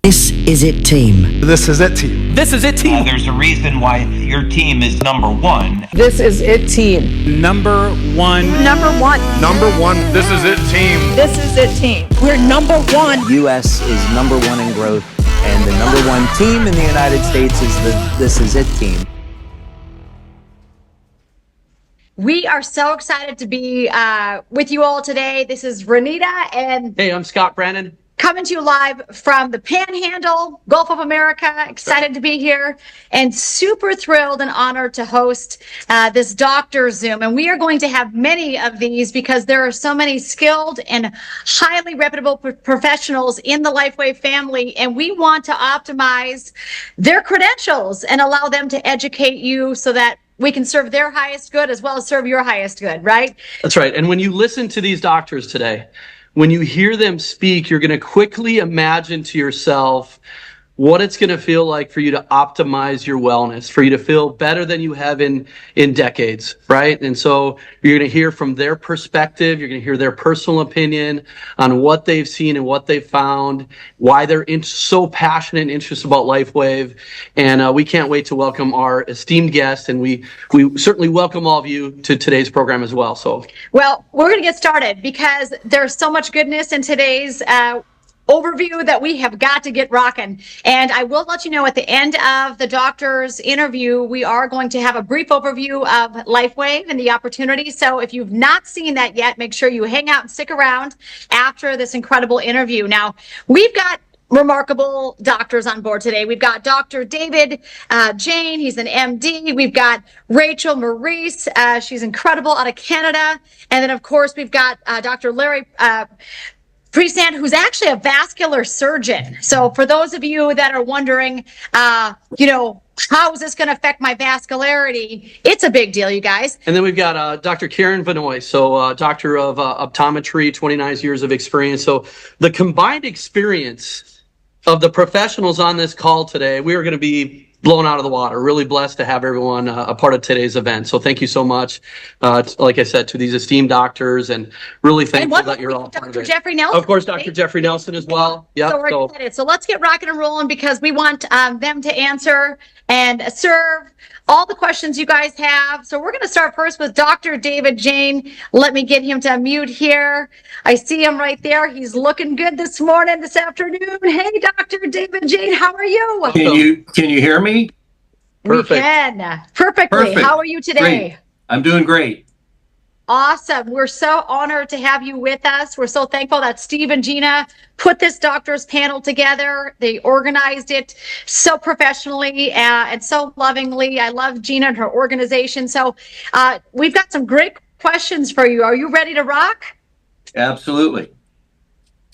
This is it, team. This is it, team. This is it, team. There's a reason why your team is number one. This is it, team. Number one. Number one. Number one. This is it, team. This is it, team. We're number one. U.S. is number one in growth, and the number one team in the United States is the This Is It team. We are so excited to be with you all today. This is Renita and Hey, I'm Scott Brannon. coming to you live from the Panhandle, Gulf of America. Excited to be here and super thrilled and honored to host this Doctor Zoom. And we are going to have many of these because there are so many skilled and highly reputable professionals in the LifeWave family. And we want to optimize their credentials and allow them to educate you so that we can serve their highest good as well as serve your highest good, right? That's right. And when you listen to these doctors today, when you hear them speak, you're going to quickly imagine to yourself what it's going to feel like for you to optimize your wellness, for you to feel better than you have in decades, right? And so you're going to hear from their perspective. You're going to hear their personal opinion on what they've seen and what they've found, why they're so passionate and interested about LifeWave. And we can't wait to welcome our esteemed guest. And we certainly welcome all of you to today's program as well. So, well, we're going to get started because there's so much goodness in today's overview that we have got to get rocking. And I will let you know at the end of the doctor's interview, we are going to have a brief overview of LifeWave and the opportunity. So if you've not seen that yet, make sure you hang out and stick around after this incredible interview. Now, we've got remarkable doctors on board today. We've got Dr. David Jane. He's an MD. We've got Rachel Maurice. She's incredible, out of Canada. And then, of course, we've got Dr. Larry Presand, who's actually a vascular surgeon. So for those of you that are wondering, how is this going to affect my vascularity? It's a big deal, you guys. and then we've got Dr. Karen Vanoy, so doctor of optometry, 29 years of experience. So the combined experience of the professionals on this call today, we are going to be blown out of the water. Really blessed to have everyone a part of today's event. So thank you so much, like I said, to these esteemed doctors, and really thankful that you're all part of it. Dr. Jeffrey Nelson. Of course, Dr. Jeffrey Nelson as well. Yeah. So we're excited. So let's get rocking and rolling because we want them to answer and serve all the questions you guys have. So we're going to start first with Dr. David Jane. Let me get him to mute here. I see him right there. He's looking good this afternoon. Hey, Dr. David Jane, how are you? Can you hear me? Perfect. We can. Perfectly. Perfect. How are you today? Great. I'm doing great. Awesome. We're so honored to have you with us. We're so thankful that Steve and Gina put this doctor's panel together. They organized it so professionally and so lovingly. I love Gina and her organization. So we've got some great questions for you. Are you ready to rock? Absolutely.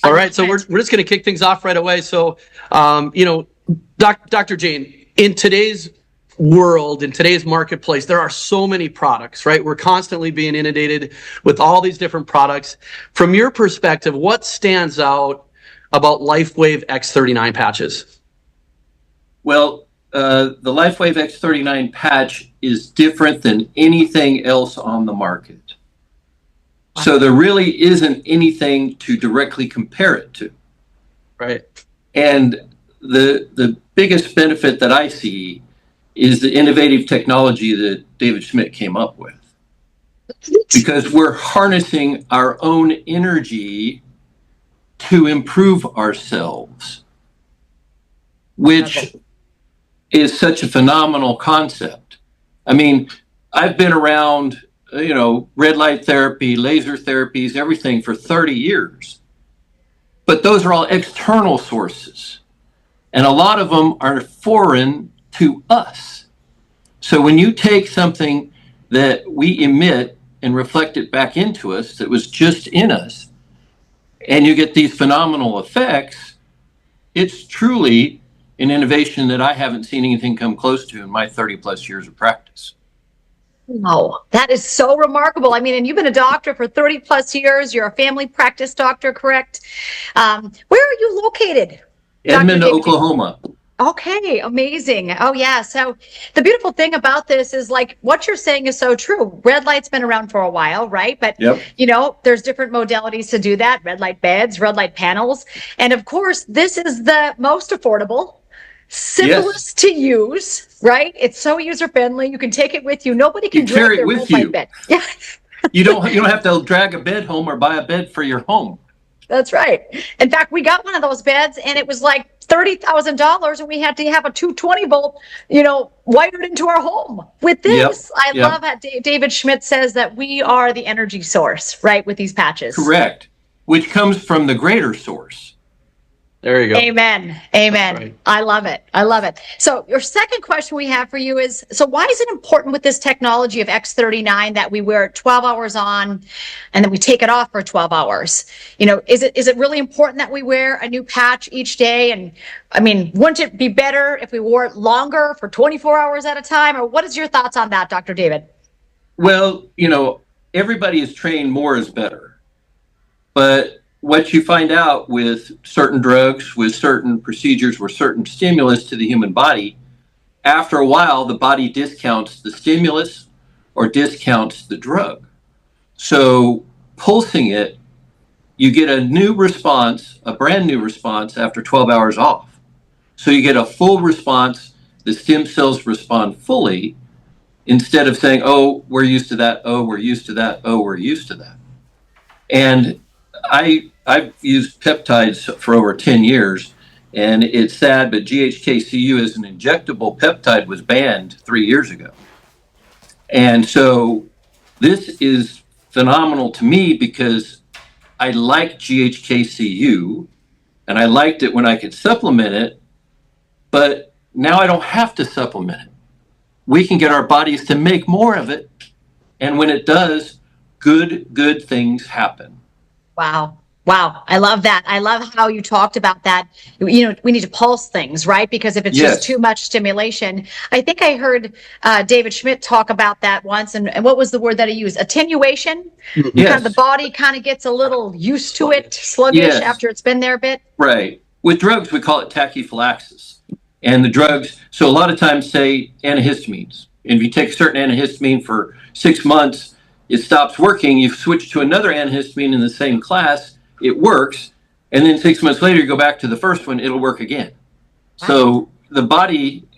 All right. So we're just going to kick things off right away. So, Dr. Jane, in today's world, in today's marketplace, there are so many products, right? We're constantly being inundated with all these different products. From your perspective, what stands out about LifeWave X39 patches? Well, the LifeWave X39 patch is different than anything else on the market. So there really isn't anything to directly compare it to. Right. And the biggest benefit that I see is the innovative technology that David Schmidt came up with. Because we're harnessing our own energy to improve ourselves, which is such a phenomenal concept. I mean, I've been around, red light therapy, laser therapies, everything for 30 years. But those are all external sources. And a lot of them are foreign to us. So when you take something that we emit and reflect it back into us that was just in us, and you get these phenomenal effects, it's truly an innovation that I haven't seen anything come close to in my 30 plus years of practice. Wow, that is so remarkable. I mean, and you've been a doctor for 30 plus years. You're a family practice doctor, correct? Where are you located? Edmond, Oklahoma. Okay, amazing. Oh yeah. So the beautiful thing about this is like what you're saying is so true. Red light's been around for a while, right? But Yep. there's different modalities to do that. Red light beds, red light panels. And of course, this is the most affordable, simplest to use, right? It's so user friendly. You can take it with you. Nobody can You carry drag it their with red light you. bed. Yeah. You don't have to drag a bed home or buy a bed for your home. That's right. In fact, we got one of those beds and it was like $30,000 and we had to have a 220 volt, wired into our home. With this, I love how David Schmidt says that we are the energy source, right, with these patches. Correct. Which comes from the greater source. There you go. Amen. Amen. Right. I love it. I love it. So your second question we have for you is, so why is it important with this technology of X39 that we wear it 12 hours on and then we take it off for 12 hours? Is it really important that we wear a new patch each day? And I mean, wouldn't it be better if we wore it longer for 24 hours at a time? Or what is your thoughts on that, Dr. David? Well, everybody is trained more is better. But what you find out with certain drugs, with certain procedures, with certain stimulus to the human body, after a while, the body discounts the stimulus or discounts the drug. So pulsing it, you get a new response, a brand new response after 12 hours off. So you get a full response. The stem cells respond fully instead of saying, oh, we're used to that. Oh, we're used to that. Oh, we're used to that. And I've used peptides for over 10 years, and it's sad, but GHKCU as an injectable peptide was banned 3 years ago. And so this is phenomenal to me because I like GHKCU, and I liked it when I could supplement it, but now I don't have to supplement it. We can get our bodies to make more of it, and when it does, good things happen. Wow. Wow. I love that. I love how you talked about that. We need to pulse things, right? Because if it's just too much stimulation, I think I heard David Schmidt talk about that once. And what was the word that he used? Attenuation. Yes. Kind of the body kind of gets a little used to it, sluggish after it's been there a bit. Right. With drugs, we call it tachyphylaxis. And the drugs, so a lot of times say antihistamines. And if you take a certain antihistamine for 6 months, it stops working, you switch to another antihistamine in the same class, it works, and then 6 months later you go back to the first one, it'll work again. Wow. So the body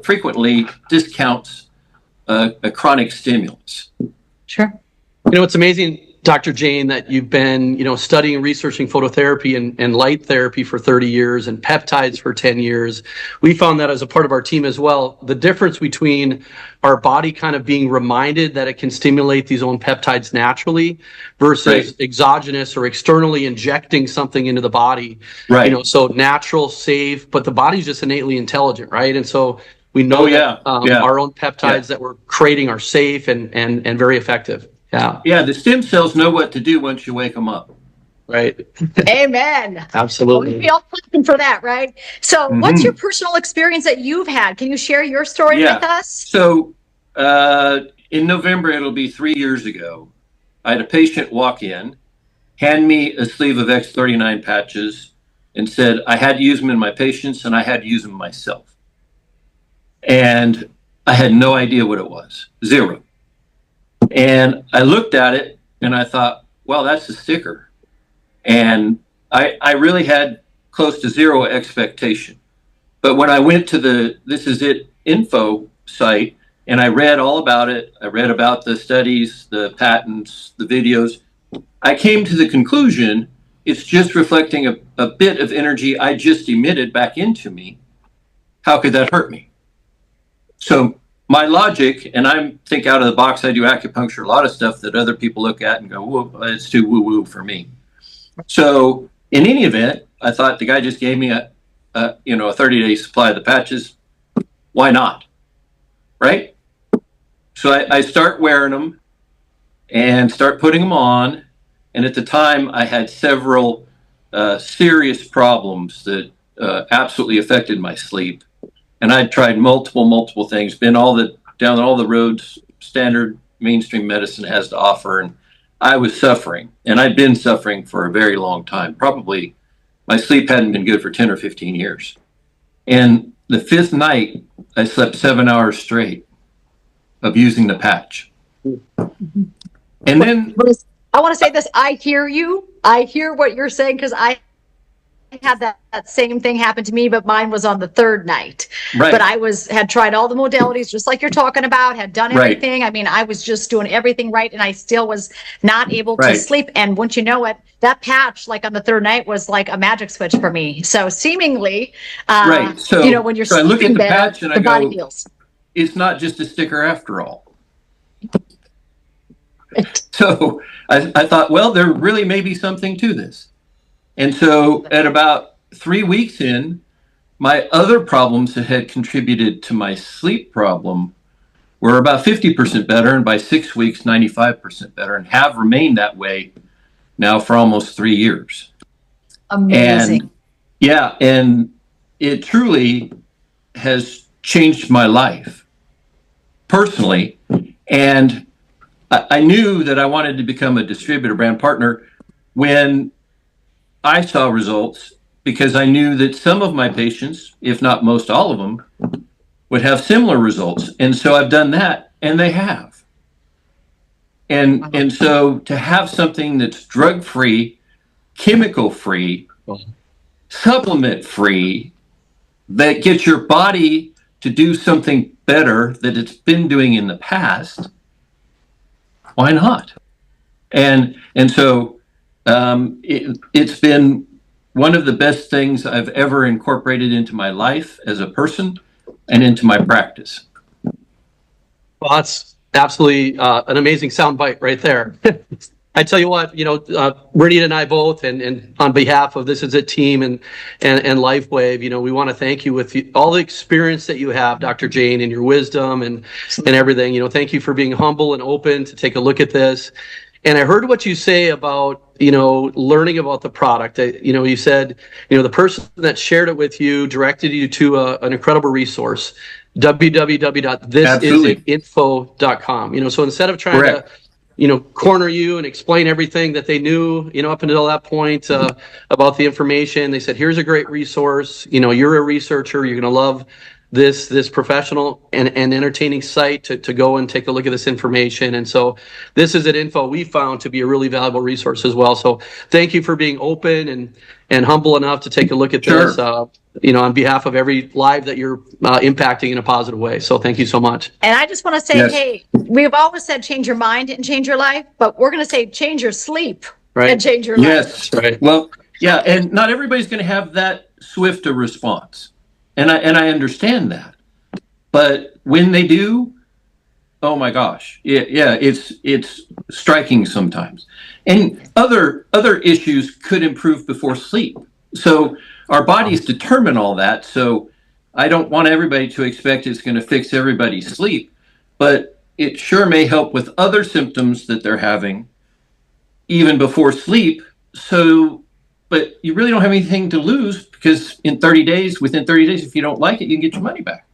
frequently discounts a chronic stimulus. Sure. It's amazing, Dr. Jane, that you've been, studying and researching phototherapy and light therapy for 30 years and peptides for 10 years. We found that as a part of our team as well. The difference between our body kind of being reminded that it can stimulate these own peptides naturally versus exogenous or externally injecting something into the body. Right. So natural, safe, but the body's just innately intelligent, right? And so we know our own peptides that we're creating are safe and very effective. Yeah, the stem cells know what to do once you wake them up. Right. Amen. Absolutely. We'd be all clapping for that, right? So what's your personal experience that you've had? Can you share your story with us? So in November, it'll be 3 years ago, I had a patient walk in, hand me a sleeve of X39 patches and said I had to use them in my patients and I had to use them myself. And I had no idea what it was. Zero. And I looked at it and I thought, well, that's a sticker. And I really had close to zero expectation. But when I went to the This Is It info site and I read all about it, I read about the studies, the patents, the videos, I came to the conclusion it's just reflecting a bit of energy I just emitted back into me. How could that hurt me? So my logic, and I think out of the box, I do acupuncture, a lot of stuff that other people look at and go, whoa, it's too woo-woo for me. So in any event, I thought the guy just gave me a 30-day supply of the patches. Why not? Right? So I start wearing them and start putting them on. And at the time, I had several serious problems that absolutely affected my sleep. And I'd tried multiple things, been down all the roads standard mainstream medicine has to offer. And I was suffering. And I'd been suffering for a very long time. Probably my sleep hadn't been good for 10 or 15 years. And the fifth night, I slept 7 hours straight of using the patch. And then I want to say this. I hear you. I hear what you're saying because I had that same thing happen to me, but mine was on the third night. Right. But I had tried all the modalities, just like you're talking about, had done Right. everything. I mean, I was just doing everything right, and I still was not able to Right. sleep. And once you know it, that patch, like on the third night, was like a magic switch for me. So seemingly, Right. So, you know, when you're so I look at sleeping the better, patch and I the body go, heals. it's not just a sticker after all. So I thought, well, there really may be something to this. And so at about 3 weeks in, my other problems that had contributed to my sleep problem were about 50% better. And by 6 weeks, 95% better, and have remained that way now for almost 3 years. Amazing. And yeah, and it truly has changed my life personally. And I knew that I wanted to become a distributor brand partner when I saw results, because I knew that some of my patients, if not most all of them, would have similar results. And so I've done that, and they have. And so to have something that's drug-free, chemical-free, supplement-free, that gets your body to do something better that it's been doing in the past, why not? And so it's been one of the best things I've ever incorporated into my life as a person and into my practice. Well, that's absolutely an amazing soundbite right there. I tell you what, Renita and I both, and on behalf of This Is It team and LifeWave, we want to thank you with all the experience that you have, Dr. Jane, and your wisdom and everything. Thank you for being humble and open to take a look at this. And I heard what you say about, learning about the product. You said, the person that shared it with you directed you to an incredible resource, www.thisisitinfo.com. So instead of trying Correct. to, corner you and explain everything that they knew, up until that point about the information, they said, here's a great resource. You're a researcher. You're going to love this professional and entertaining site to go and take a look at this information. And so This Is It Info we found to be a really valuable resource as well. So thank you for being open and humble enough to take a look at this, on behalf of every life that you're impacting in a positive way. So thank you so much. And I just want to say, Yes. hey, we've always said change your mind and change your life, but we're going to say change your sleep and change your life. Yes. Right. Well, yeah, and not everybody's going to have that swift a response. And I understand that. But when they do, oh my gosh. Yeah, it's striking sometimes. And other issues could improve before sleep. So our bodies determine all that. So I don't want everybody to expect it's going to fix everybody's sleep, but it sure may help with other symptoms that they're having even before sleep. So, but you really don't have anything to lose, because within 30 days, if you don't like it, you can get your money back.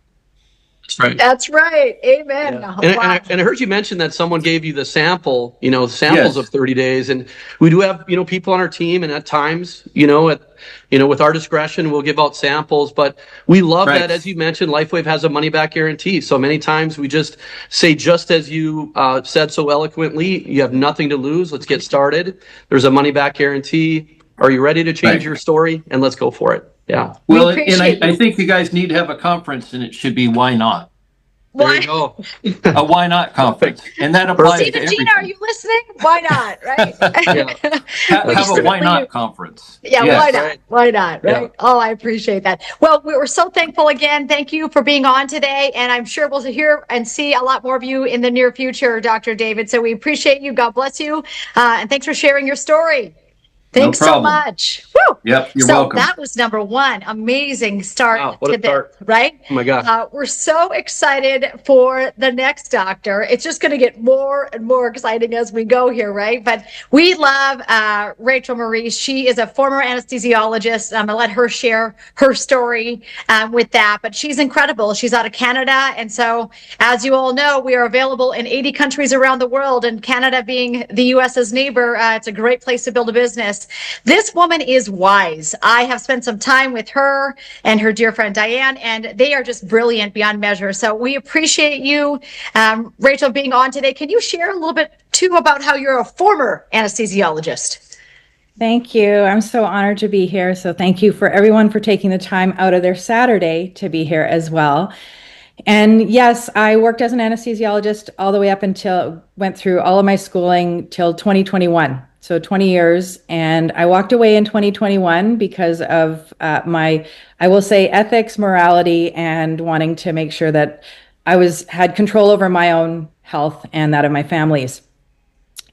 That's right. That's right. Amen. Yeah. Oh, And, wow. and I heard you mention that someone gave you the sample, samples Yes. of 30 days. And we do have, people on our team, and at times, with our discretion, we'll give out samples. But we love Right. that, as you mentioned, LifeWave has a money back guarantee. So many times we just say, just as you said so eloquently, you have nothing to lose. Let's get started. There's a money back guarantee. Are you ready to change Right. your story? And let's go for it. Yeah. Well, We and appreciate I think you guys need to have a conference, and it should be Why Not? There Why? you go. A Why Not conference. And that applies Steve to and Gina, are everything. you listening? Why not? Right? Have a Why Not conference. Yeah, Yes. why not? Right. Why not? Right? Yeah. Oh, I appreciate that. Well, we were so thankful again. Thank you for being on today. And I'm sure we'll hear and see a lot more of you in the near future, Dr. David. So we appreciate you. God bless you. And thanks for sharing your story. Thanks so problem. much. Woo! Yep, you're so welcome. that was number one. Amazing start Wow, what a to this, start. right? Oh my God. We're so excited for the next doctor. It's just going to get more and more exciting as we go here, right? But we love Rachel Maurice. She is a former anesthesiologist. I'm going to let her share her story with that. But she's incredible. She's out of Canada. And so, as you all know, we are available in 80 countries around the world. And Canada being the U.S.'s neighbor, it's a great place to build a business. this. This woman is wise. I have spent some time with her and her dear friend Diane, and they are just brilliant beyond measure. So we appreciate you, Rachel, being on today. Can you share a little bit too about how you're a former anesthesiologist? Thank you. I'm so honored to be here. So thank you for everyone for taking the time out of their Saturday to be here as well. And yes, I worked as an anesthesiologist all the way up until went through all of my schooling till 2021. So 20 years. And I walked away in 2021 because of my, I will say, ethics, morality, and wanting to make sure that I had control over my own health and that of my family's.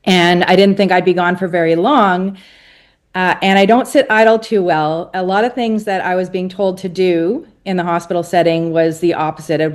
And I didn't think I'd be gone for very long. And I don't sit idle too well. A lot of things that I was being told to do in the hospital setting was the opposite of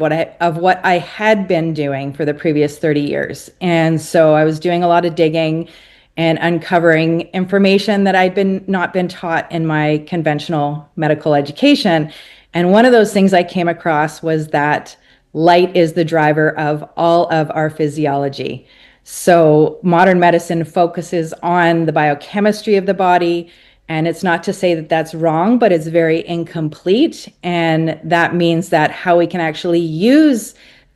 what I had been doing for the previous 30 years. And so I was doing a lot of digging and uncovering information that I'd not been taught in my conventional medical education. And one of those things I came across was that light is the driver of all of our physiology. So modern medicine focuses on the biochemistry of the body, and it's not to say that that's wrong, but it's very incomplete. And that means that how we can actually use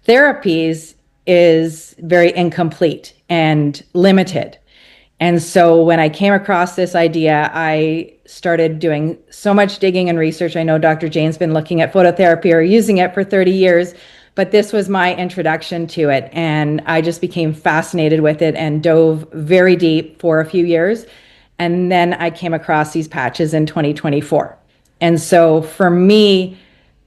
therapies is very incomplete and limited. And so when I came across this idea, I started doing so much digging and research. I know Dr. Jane's been looking at phototherapy or using it for 30 years. But this was my introduction to it, and I just became fascinated with it and dove very deep for a few years. And then I came across these patches in 2024. And so for me,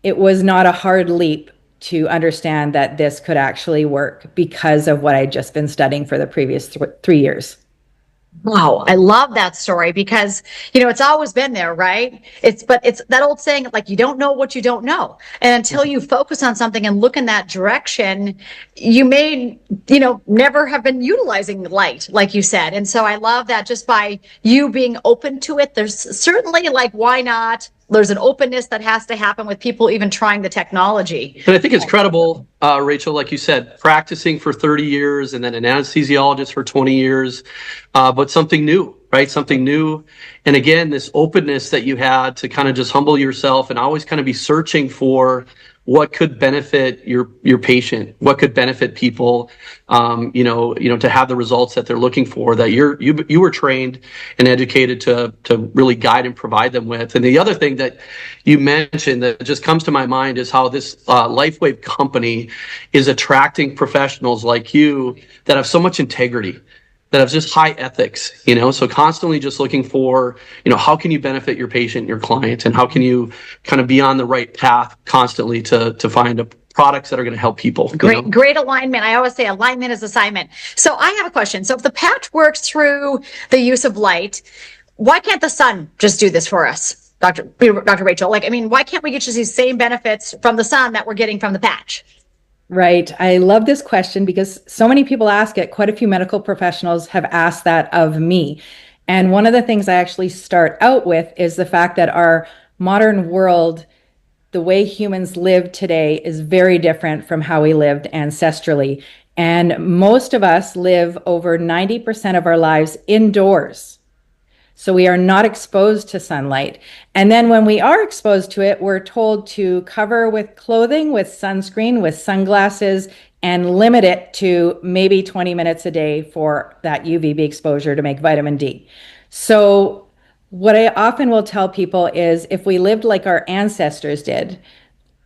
it was not a hard leap to understand that this could actually work because of what I'd just been studying for the previous 3 years. Wow, I love that story because, it's always been there, right? It's that old saying, like, you don't know what you don't know. And until you focus on something and look in that direction, you may, never have been utilizing light, like you said. And so I love that just by you being open to it, there's certainly why not? There's an openness that has to happen with people even trying the technology. And I think it's credible, Rachel, like you said, practicing for 30 years and then an anesthesiologist for 20 years, but something new, right? Something new. And again, this openness that you had to kind of just humble yourself and always kind of be searching for what could benefit your patient, what could benefit people, to have the results that they're looking for, that you were trained and educated to really guide and provide them with. And the other thing that you mentioned that just comes to my mind is how this LifeWave company is attracting professionals like you that have so much integrity, that have just high ethics, so constantly just looking for, how can you benefit your patient, your client, and how can you kind of be on the right path constantly to find products that are going to help people. Great alignment. I always say alignment is assignment. So I have a question. So if the patch works through the use of light, why can't the sun just do this for us, Dr. Rachel? Why can't we get just these same benefits from the sun that we're getting from the patch? Right. I love this question because so many people ask it. Quite a few medical professionals have asked that of me. And one of the things I actually start out with is the fact that our modern world, the way humans live today, is very different from how we lived ancestrally. And most of us live over 90% of our lives indoors. So we are not exposed to sunlight. And then when we are exposed to it, we're told to cover with clothing, with sunscreen, with sunglasses, and limit it to maybe 20 minutes a day for that UVB exposure to make vitamin D. So what I often will tell people is if we lived like our ancestors did,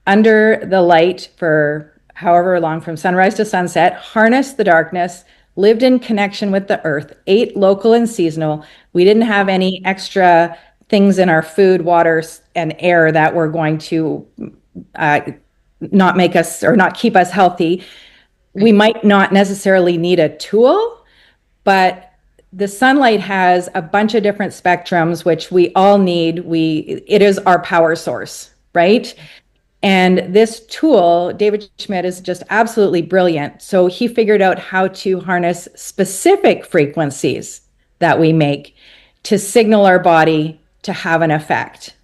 under the light for however long from sunrise to sunset, harnessed the darkness, lived in connection with the earth, ate local and seasonal. We didn't have any extra things in our food, water, and air that were going to not make us or not keep us healthy. We might not necessarily need a tool, but the sunlight has a bunch of different spectrums, which we all need. It is our power source, right? And this tool, David Schmidt, is just absolutely brilliant. So he figured out how to harness specific frequencies that we make to signal our body to have an effect.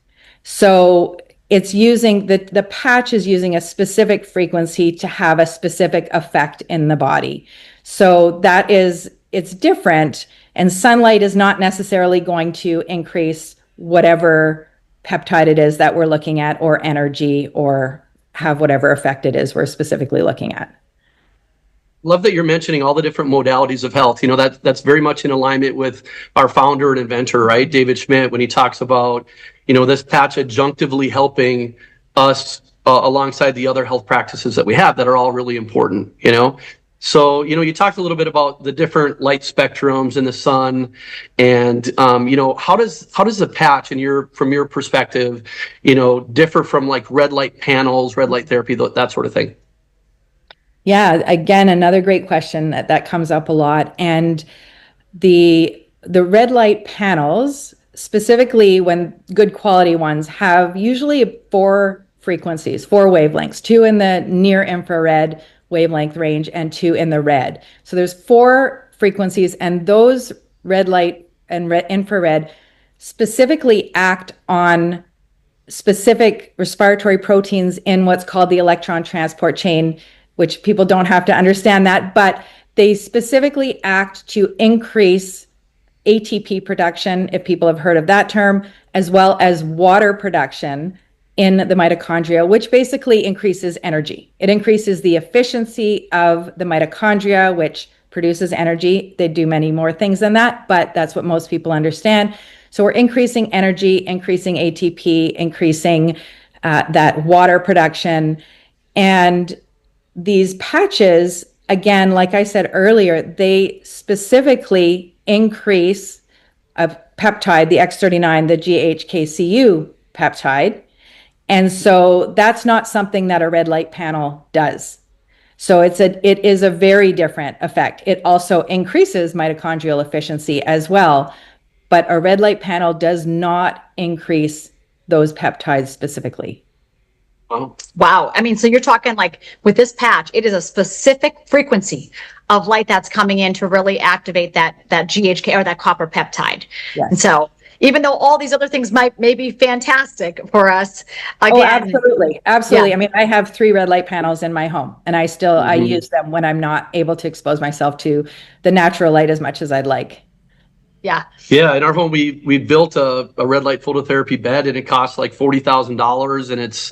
So it's using the patch is using a specific frequency to have a specific effect in the body. So it's different. And sunlight is not necessarily going to increase whatever peptide it is that we're looking at, or energy, or have whatever effect it is we're specifically looking at. Love that you're mentioning all the different modalities of health. That's very much in alignment with our founder and inventor, right, David Schmidt, when he talks about, this patch adjunctively helping us alongside the other health practices that we have that are all really important. So, you talked a little bit about the different light spectrums in the sun, and how does the patch, from your perspective, differ from like red light panels, red light therapy, that sort of thing? Yeah, again, another great question that comes up a lot. And the red light panels, specifically when good quality ones, have usually 4 frequencies, 4 wavelengths, 2 in the near infrared wavelength range and 2 in the red. So there's 4 frequencies, and those red light and infrared specifically act on specific respiratory proteins in what's called the electron transport chain, which people don't have to understand that, but they specifically act to increase ATP production, if people have heard of that term, as well as water production in the mitochondria, which basically increases energy. It increases the efficiency of the mitochondria, which produces energy. They do many more things than that, but that's what most people understand. So we're increasing energy, increasing ATP, increasing that water production. And these patches, again, like I said earlier, they specifically increase a peptide, the X39, the GHKCU peptide. And so that's not something that a red light panel does. So it is a very different effect. It also increases mitochondrial efficiency as well, but a red light panel does not increase those peptides specifically. Wow. I mean, so you're talking like with this patch, it is a specific frequency of light that's coming in to really activate that GHK or that copper peptide. Yes. And so even though all these other things may be fantastic for us, again. Oh, absolutely. Absolutely. Yeah. I mean, I have 3 red light panels in my home, and I use them when I'm not able to expose myself to the natural light as much as I'd like. Yeah. Yeah, in our home, we built a red light phototherapy bed, and it costs like $40,000, and it's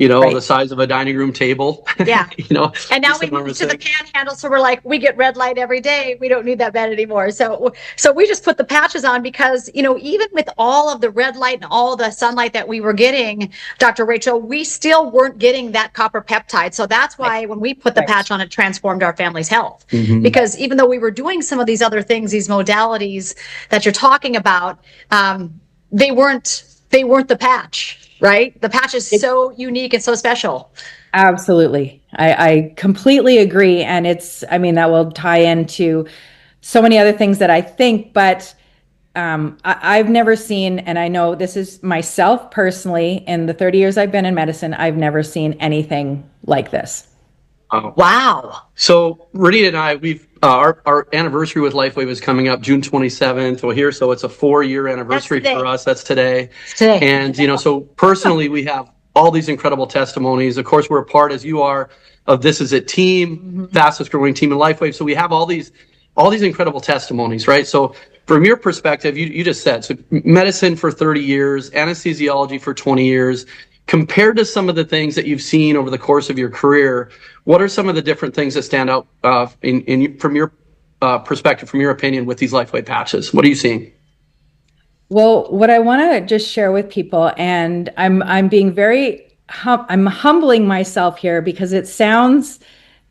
Right. the size of a dining room table. Yeah. And now we enormous moved to the thing. panhandle, so we're like, we get red light every day. We don't need that bed anymore. So we just put the patches on because, even with all of the red light and all the sunlight that we were getting, Dr. Rachel, we still weren't getting that copper peptide. So that's why when we put the patch on, it transformed our family's health. Because even though we were doing some of these other things, these modalities that you're talking about, they weren't the patch. Right? The patch is so unique and so special. Absolutely. I completely agree. And that will tie into so many other things that I think, but I've never seen, and I know this is myself personally, in the 30 years I've been in medicine, I've never seen anything like this. Wow. So Renita and I, we've our anniversary with LifeWave is coming up June 27th. Well, here, so it's a 4-year anniversary for us. That's today. And so personally, we have all these incredible testimonies. Of course, we're a part, as you are, of This Is It team, fastest growing team in LifeWave. So we have all these incredible testimonies, right? So from your perspective, you just said, so medicine for 30 years, anesthesiology for 20 years. Compared to some of the things that you've seen over the course of your career, what are some of the different things that stand out from your perspective, from your opinion, with these LifeWave patches? What are you seeing? Well, what I want to just share with people, and I'm being I'm humbling myself here because it sounds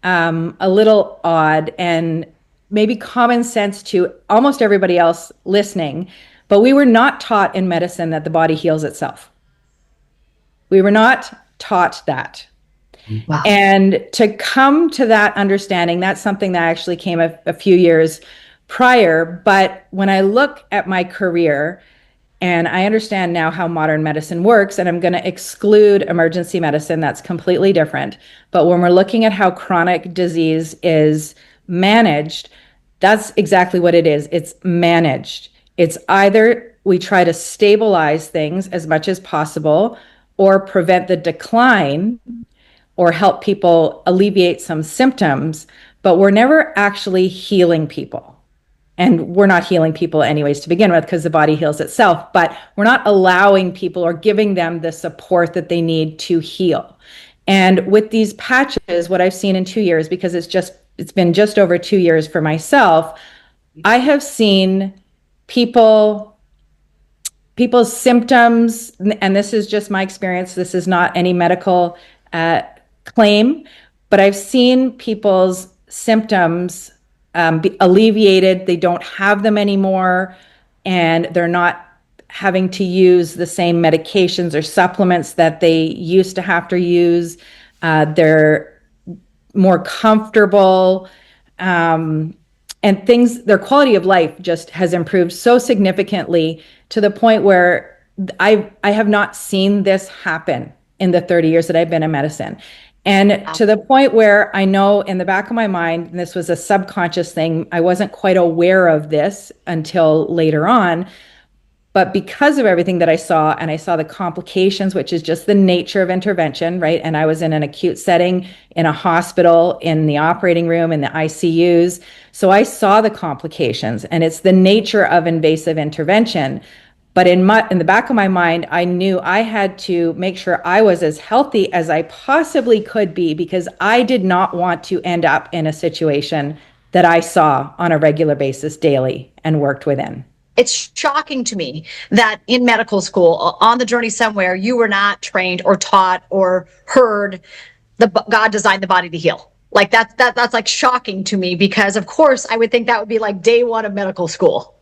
a little odd and maybe common sense to almost everybody else listening, but we were not taught in medicine that the body heals itself. We were not taught that. Wow. And to come to that understanding, that's something that actually came a few years prior. But when I look at my career, and I understand now how modern medicine works, and I'm going to exclude emergency medicine, that's completely different. But when we're looking at how chronic disease is managed, that's exactly what it is. It's managed. It's either we try to stabilize things as much as possible, or prevent the decline, or help people alleviate some symptoms, but we're never actually healing people. And we're not healing people anyways to begin with, because the body heals itself, but we're not allowing people or giving them the support that they need to heal. And with these patches, what I've seen in 2 years, because it's been just over 2 years for myself, I have seen people's symptoms, and this is just my experience, this is not any medical claim, but I've seen people's symptoms be alleviated. They don't have them anymore, and they're not having to use the same medications or supplements that they used to have to use. They're more comfortable. And their quality of life just has improved so significantly, to the point where I have not seen this happen in the 30 years that I've been in medicine. And to the point where I know in the back of my mind, and this was a subconscious thing, I wasn't quite aware of this until later on, but because of everything that I saw, and I saw the complications, which is just the nature of intervention, right? And I was in an acute setting in a hospital, in the operating room, in the ICUs. So I saw the complications, and it's the nature of invasive intervention. But in the back of my mind, I knew I had to make sure I was as healthy as I possibly could be, because I did not want to end up in a situation that I saw on a regular basis daily and worked within. It's shocking to me that in medical school, on the journey somewhere, you were not trained or taught or heard God designed the body to heal. Like that's like shocking to me, because of course I would think that would be like day one of medical school.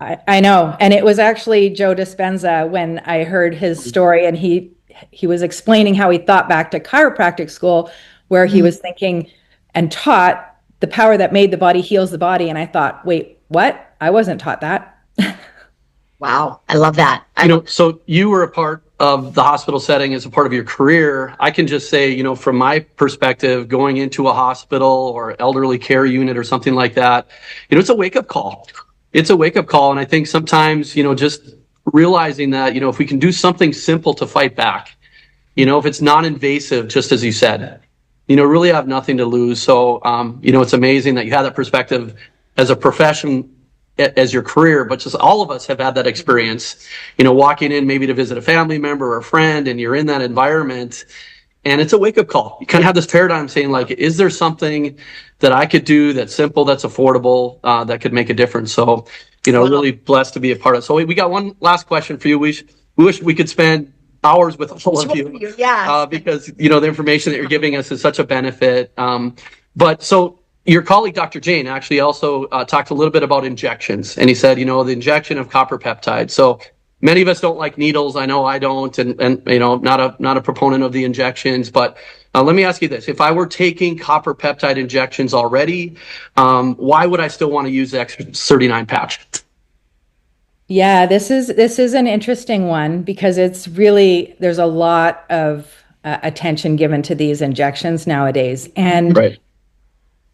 I know. And it was actually Joe Dispenza, when I heard his story, and he was explaining how he thought back to chiropractic school, where he was thinking and taught the power that made the body heals the body. And I thought, wait, what? I wasn't taught that. Wow. I love that. So you were a part of the hospital setting as a part of your career. I can just say, from my perspective, going into a hospital or elderly care unit or something like that, it's a wake-up call. It's a wake-up call. And I think sometimes, just realizing that, if we can do something simple to fight back, if it's non-invasive, just as you said, really have nothing to lose. So, it's amazing that you have that perspective as a profession, as your career, but just all of us have had that experience, walking in maybe to visit a family member or a friend, and you're in that environment, and it's a wake-up call. You kind of have this paradigm saying, like, is there something that I could do that's simple, that's affordable, that could make a difference? So, really blessed to be a part of it. So we got one last question for you. We wish we could spend hours with all of you, yeah. because, the information that you're giving us is such a benefit. But so, your colleague, Dr. Jane, actually also talked a little bit about injections. And he said, the injection of copper peptide. So many of us don't like needles. I know I don't, and not a proponent of the injections. But let me ask you this. If I were taking copper peptide injections already, why would I still want to use the X39 patch? Yeah, this is an interesting one, because there's a lot of attention given to these injections nowadays. And right.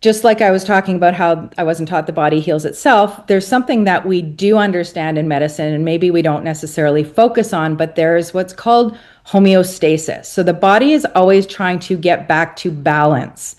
Just like I was talking about how I wasn't taught the body heals itself, there's something that we do understand in medicine, and maybe we don't necessarily focus on, but there's what's called homeostasis. So the body is always trying to get back to balance.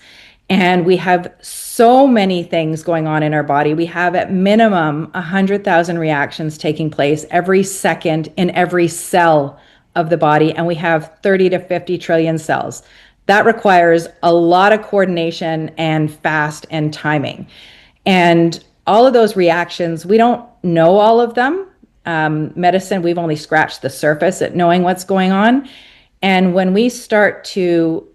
And we have so many things going on in our body. We have at minimum 100,000 reactions taking place every second in every cell of the body, and we have 30 to 50 trillion cells. That requires a lot of coordination and fast and timing. And all of those reactions, we don't know all of them. Medicine, we've only scratched the surface at knowing what's going on. And when we start to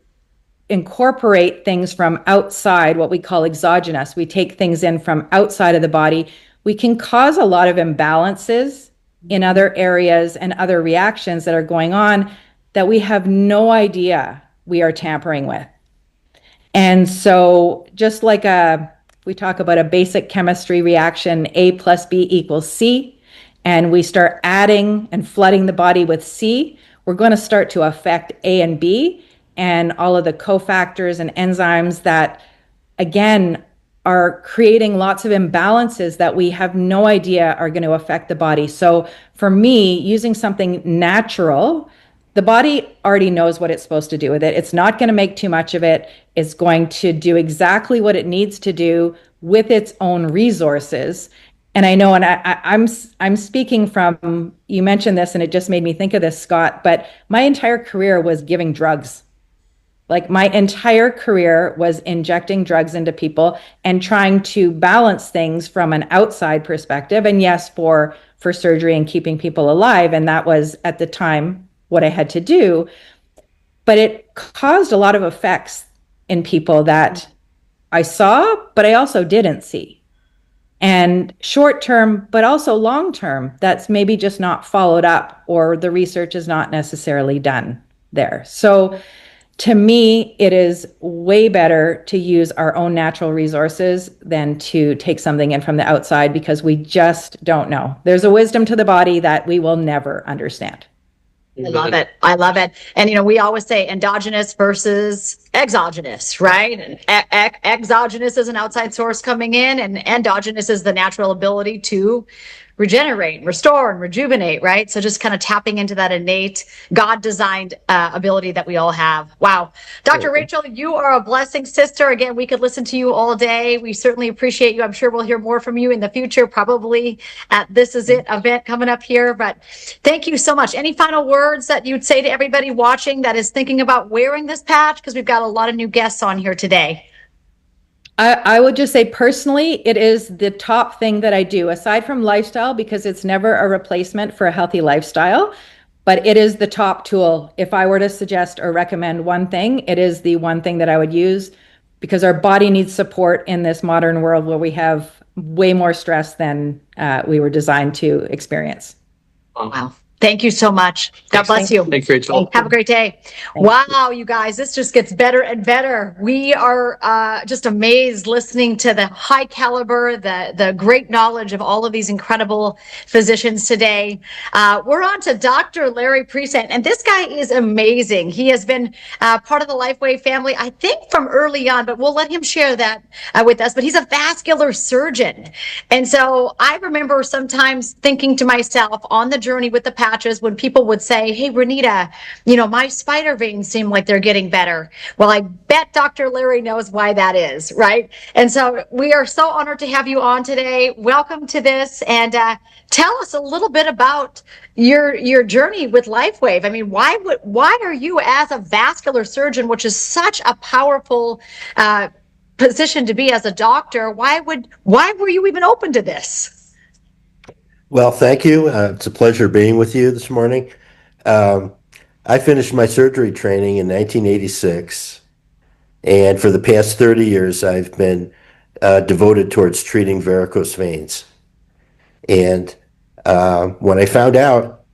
incorporate things from outside, what we call exogenous, we take things in from outside of the body, we can cause a lot of imbalances in other areas and other reactions that are going on that we have no idea we are tampering with. And so just like we talk about a basic chemistry reaction, A plus B equals C, and we start adding and flooding the body with C, we're going to start to affect A and B and all of the cofactors and enzymes that, again, are creating lots of imbalances that we have no idea are going to affect the body. So for me, using something natural, the body already knows what it's supposed to do with it. It's not going to make too much of it. It's going to do exactly what it needs to do with its own resources. And I know, and I'm speaking from, you mentioned this and it just made me think of this, Scott, but my entire career was giving drugs. Like my entire career was injecting drugs into people and trying to balance things from an outside perspective. And yes, for surgery and keeping people alive. And that was at the time what I had to do. But it caused a lot of effects in people that I saw, but I also didn't see. And short term, but also long term, that's maybe just not followed up or the research is not necessarily done there. So to me, it is way better to use our own natural resources than to take something in from the outside because we just don't know. There's a wisdom to the body that we will never understand. I love it. I love it. And, you know, we always say endogenous versus exogenous, right? And exogenous is an outside source coming in, and endogenous is the natural ability to regenerate, restore, and rejuvenate, right? So just kind of tapping into that innate God-designed ability that we all have. Wow. Dr. Rachel, you are a blessing, sister. Again, we could listen to you all day. We certainly appreciate you. I'm sure we'll hear more from you in the future, probably at This Is It event coming up here. But thank you so much. Any final words that you'd say to everybody watching that is thinking about wearing this patch? Because we've got a lot of new guests on here today. I would just say personally, it is the top thing that I do, aside from lifestyle, because it's never a replacement for a healthy lifestyle, but it is the top tool. If I were to suggest or recommend one thing, it is the one thing that I would use because our body needs support in this modern world where we have way more stress than we were designed to experience. Wow. Thank you so much. God bless you. Thanks, Rachel. Have a great day. Wow, you guys, this just gets better and better. We are just amazed listening to the high caliber, the great knowledge of all of these incredible physicians today. We're on to Dr. Larry Present, and this guy is amazing. He has been part of the LifeWave family, I think from early on, but we'll let him share that with us. But he's a vascular surgeon. And so I remember sometimes thinking to myself on the journey with the patches when people would say, hey, Renita, you know, my spider veins seem like they're getting better. Well, I bet Dr. Larry knows why that is, right? And so we are so honored to have you on today. Welcome to this. And tell us a little bit about your journey with LifeWave. I mean, why are you, as a vascular surgeon, which is such a powerful position to be as a doctor, why were you even open to this? Well, thank you. It's a pleasure being with you this morning. I finished my surgery training in 1986, and for the past 30 years, I've been devoted towards treating varicose veins. And when I found out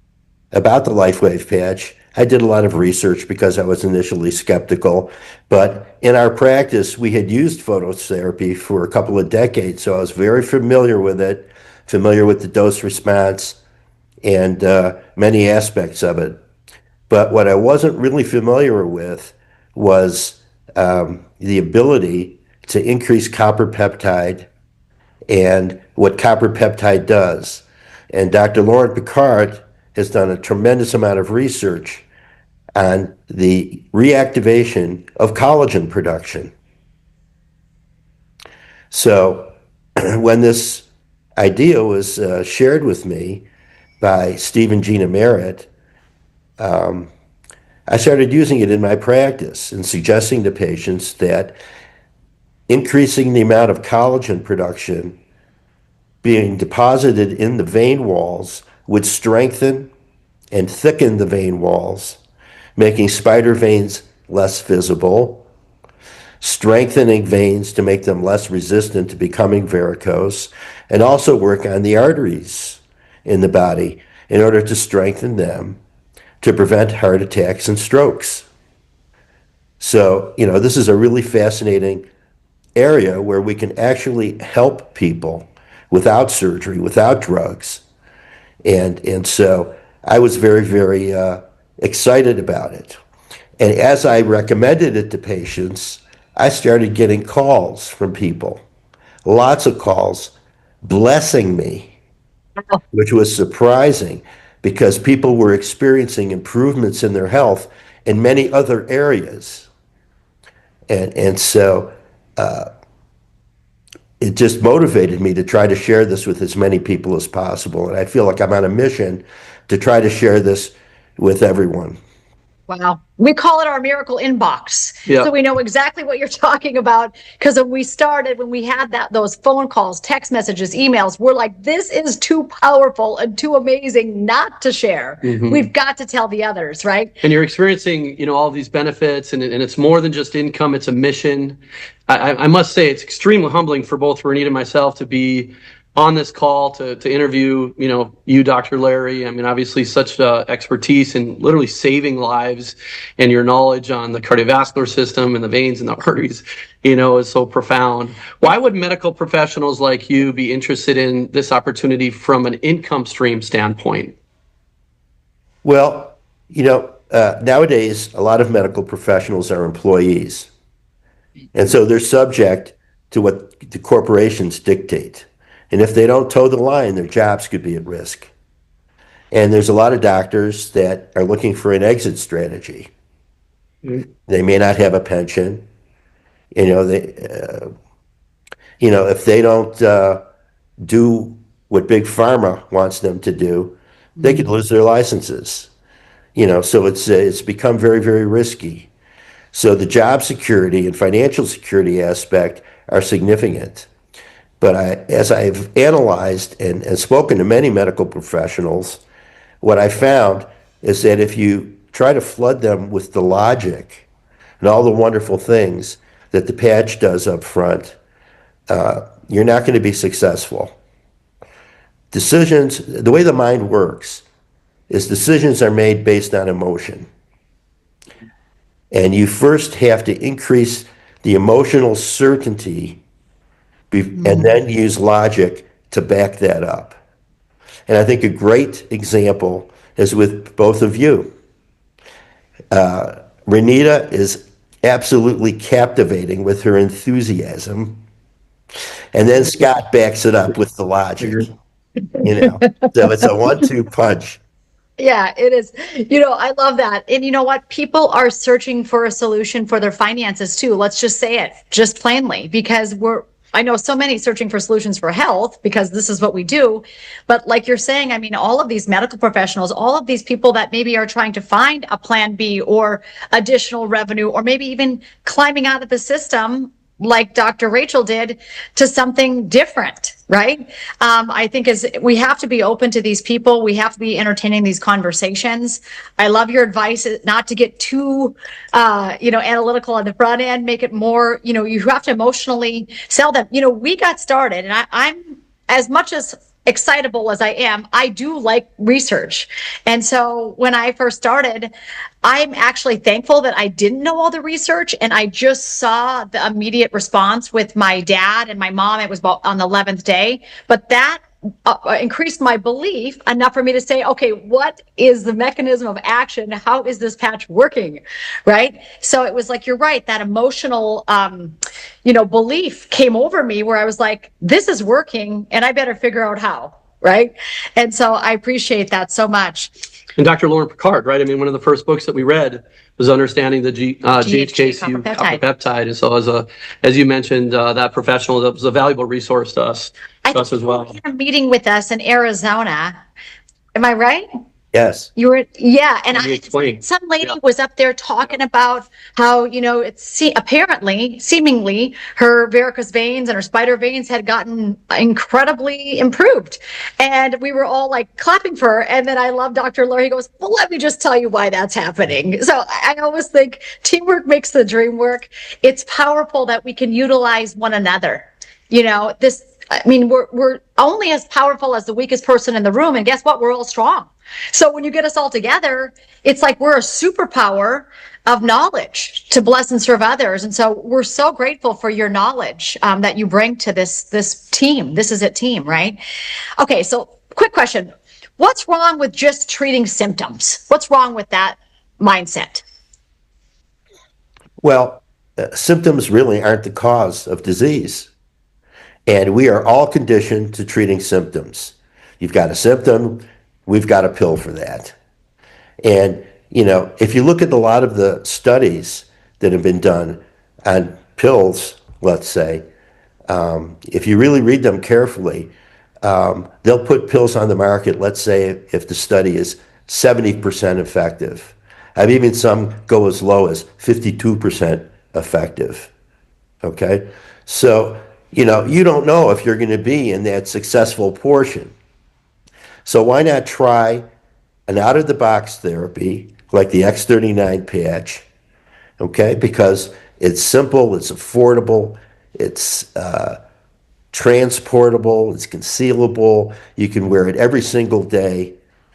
about the LifeWave patch, I did a lot of research because I was initially skeptical. But in our practice, we had used phototherapy for a couple of decades, so I was very familiar with it. Familiar with the dose response and many aspects of it. But what I wasn't really familiar with was the ability to increase copper peptide and what copper peptide does. And Dr. Laurent Picard has done a tremendous amount of research on the reactivation of collagen production. So when this idea was shared with me by Steve and Gina Merritt, I started using it in my practice and suggesting to patients that increasing the amount of collagen production being deposited in the vein walls would strengthen and thicken the vein walls, making spider veins less visible, strengthening veins to make them less resistant to becoming varicose, and also work on the arteries in the body in order to strengthen them to prevent heart attacks and strokes. So, you know, this is a really fascinating area where we can actually help people without surgery, without drugs. And so I was very, very excited about it. And as I recommended it to patients, I started getting calls from people, lots of calls, blessing me, which was surprising because people were experiencing improvements in their health in many other areas. And so it just motivated me to try to share this with as many people as possible. And I feel like I'm on a mission to try to share this with everyone. Wow. We call it our miracle inbox. Yeah. So we know exactly what you're talking about. Because when we started, when we had those phone calls, text messages, emails, we're like, this is too powerful and too amazing not to share. We've got to tell the others, right? And you're experiencing, all of these benefits, and it's more than just income, it's a mission. I must say it's extremely humbling for both Renita and myself to be on this call to interview, you, Dr. Larry. I mean, obviously such expertise in literally saving lives, and your knowledge on the cardiovascular system and the veins and the arteries, is so profound. Why would medical professionals like you be interested in this opportunity from an income stream standpoint? Well, nowadays, a lot of medical professionals are employees. And so they're subject to what the corporations dictate. And if they don't toe the line, their jobs could be at risk. And there's a lot of doctors that are looking for an exit strategy. They may not have a pension. If they don't do what Big Pharma wants them to do, they could lose their licenses. So it's become very, very risky. So the job security and financial security aspect are significant. But as I've analyzed and spoken to many medical professionals, what I found is that if you try to flood them with the logic and all the wonderful things that the patch does up front, you're not going to be successful. Decisions, the way the mind works, is decisions are made based on emotion. And you first have to increase the emotional certainty and then use logic to back that up. And I think a great example is with both of you. Renita is absolutely captivating with her enthusiasm. And then Scott backs it up with the logic. So it's a 1-2 punch. Yeah, it is. I love that. And you know what? People are searching for a solution for their finances too. Let's just say it just plainly, because I know so many searching for solutions for health because this is what we do. But like you're saying, I mean, all of these medical professionals, all of these people that maybe are trying to find a plan B or additional revenue, or maybe even climbing out of the system like Dr. Rachel did to something different, right? I think we have to be open to these people. We have to be entertaining these conversations. I love your advice not to get too, analytical on the front end, make it more, you have to emotionally sell them. We got started, and I'm as much as excitable as I am, I do like research. And so when I first started, I'm actually thankful that I didn't know all the research, and I just saw the immediate response with my dad and my mom. It was about on the 11th day, but that increased my belief enough for me to say, okay, what is the mechanism of action? How is this patch working? Right. So it was like, you're right. That emotional, belief came over me where I was like, this is working and I better figure out how. Right. And so I appreciate that so much. And Dr. Lauren Picard, right? I mean, one of the first books that we read was understanding the GHKCU copper peptide. And so as you mentioned, that professional, that was a valuable resource to us as well. You had a meeting with us in Arizona. Am I right? Yes. You were, yeah. And some lady Yeah. was up there talking about how, seemingly her varicose veins and her spider veins had gotten incredibly improved. And we were all like clapping for her. And then I love Dr. Larry. He goes, well, let me just tell you why that's happening. So I always think teamwork makes the dream work. It's powerful that we can utilize one another. We're only as powerful as the weakest person in the room. And guess what? We're all strong. So when you get us all together, it's like we're a superpower of knowledge to bless and serve others. And so we're so grateful for your knowledge that you bring to this team. This is a team, right? Okay, so quick question. What's wrong with just treating symptoms? What's wrong with that mindset? Well, symptoms really aren't the cause of disease. And we are all conditioned to treating symptoms. You've got a symptom, we've got a pill for that. And, if you look at a lot of the studies that have been done on pills, let's say, If you really read them carefully, they'll put pills on the market, let's say if the study is 70% effective. I've even some go as low as 52% effective. Okay? So, you don't know if you're going to be in that successful portion. So why not try an out-of-the-box therapy like the X39 patch, okay? Because it's simple, it's affordable, it's transportable, it's concealable, you can wear it every single day,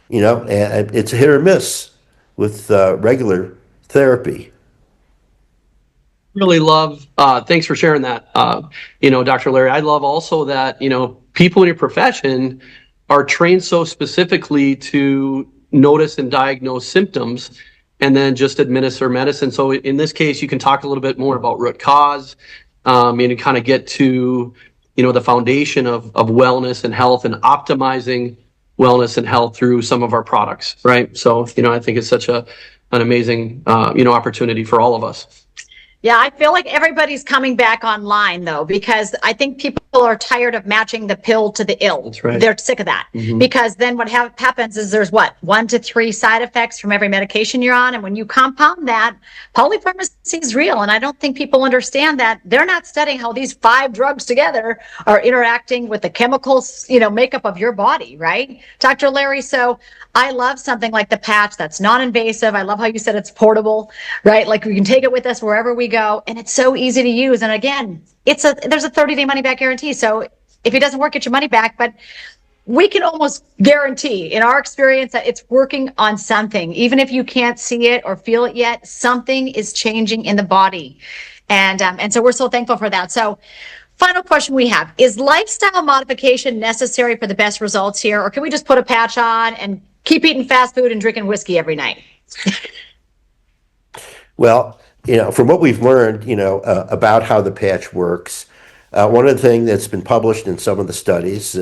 and it's a hit or miss with regular therapy. Really love, thanks for sharing that, Dr. Larry. I love also that, people in your profession are trained so specifically to notice and diagnose symptoms and then just administer medicine. So in this case, you can talk a little bit more about root cause, and kind of get to, the foundation of wellness and health and optimizing wellness and health through some of our products, right? So, I think it's such an amazing, opportunity for all of us. Yeah, I feel like everybody's coming back online though, because I think people are tired of matching the pill to the ill. That's right. They're sick of that because then what happens is there's 1 to 3 side effects from every medication you're on. And when you compound that, polypharmacy is real. And I don't think people understand that they're not studying how these 5 drugs together are interacting with the chemicals, makeup of your body, right? Dr. Larry, so I love something like the patch that's non-invasive. I love how you said it's portable, right? Like we can take it with us wherever we go, and it's so easy to use. And again, there's a 30-day money back guarantee. So if it doesn't work, get your money back. But we can almost guarantee in our experience that it's working on something. Even if you can't see it or feel it yet, something is changing in the body. And so we're so thankful for that. So final question we have, is lifestyle modification necessary for the best results here? Or can we just put a patch on and keep eating fast food and drinking whiskey every night? Well, from what we've learned, about how the patch works, one of the things that's been published in some of the studies,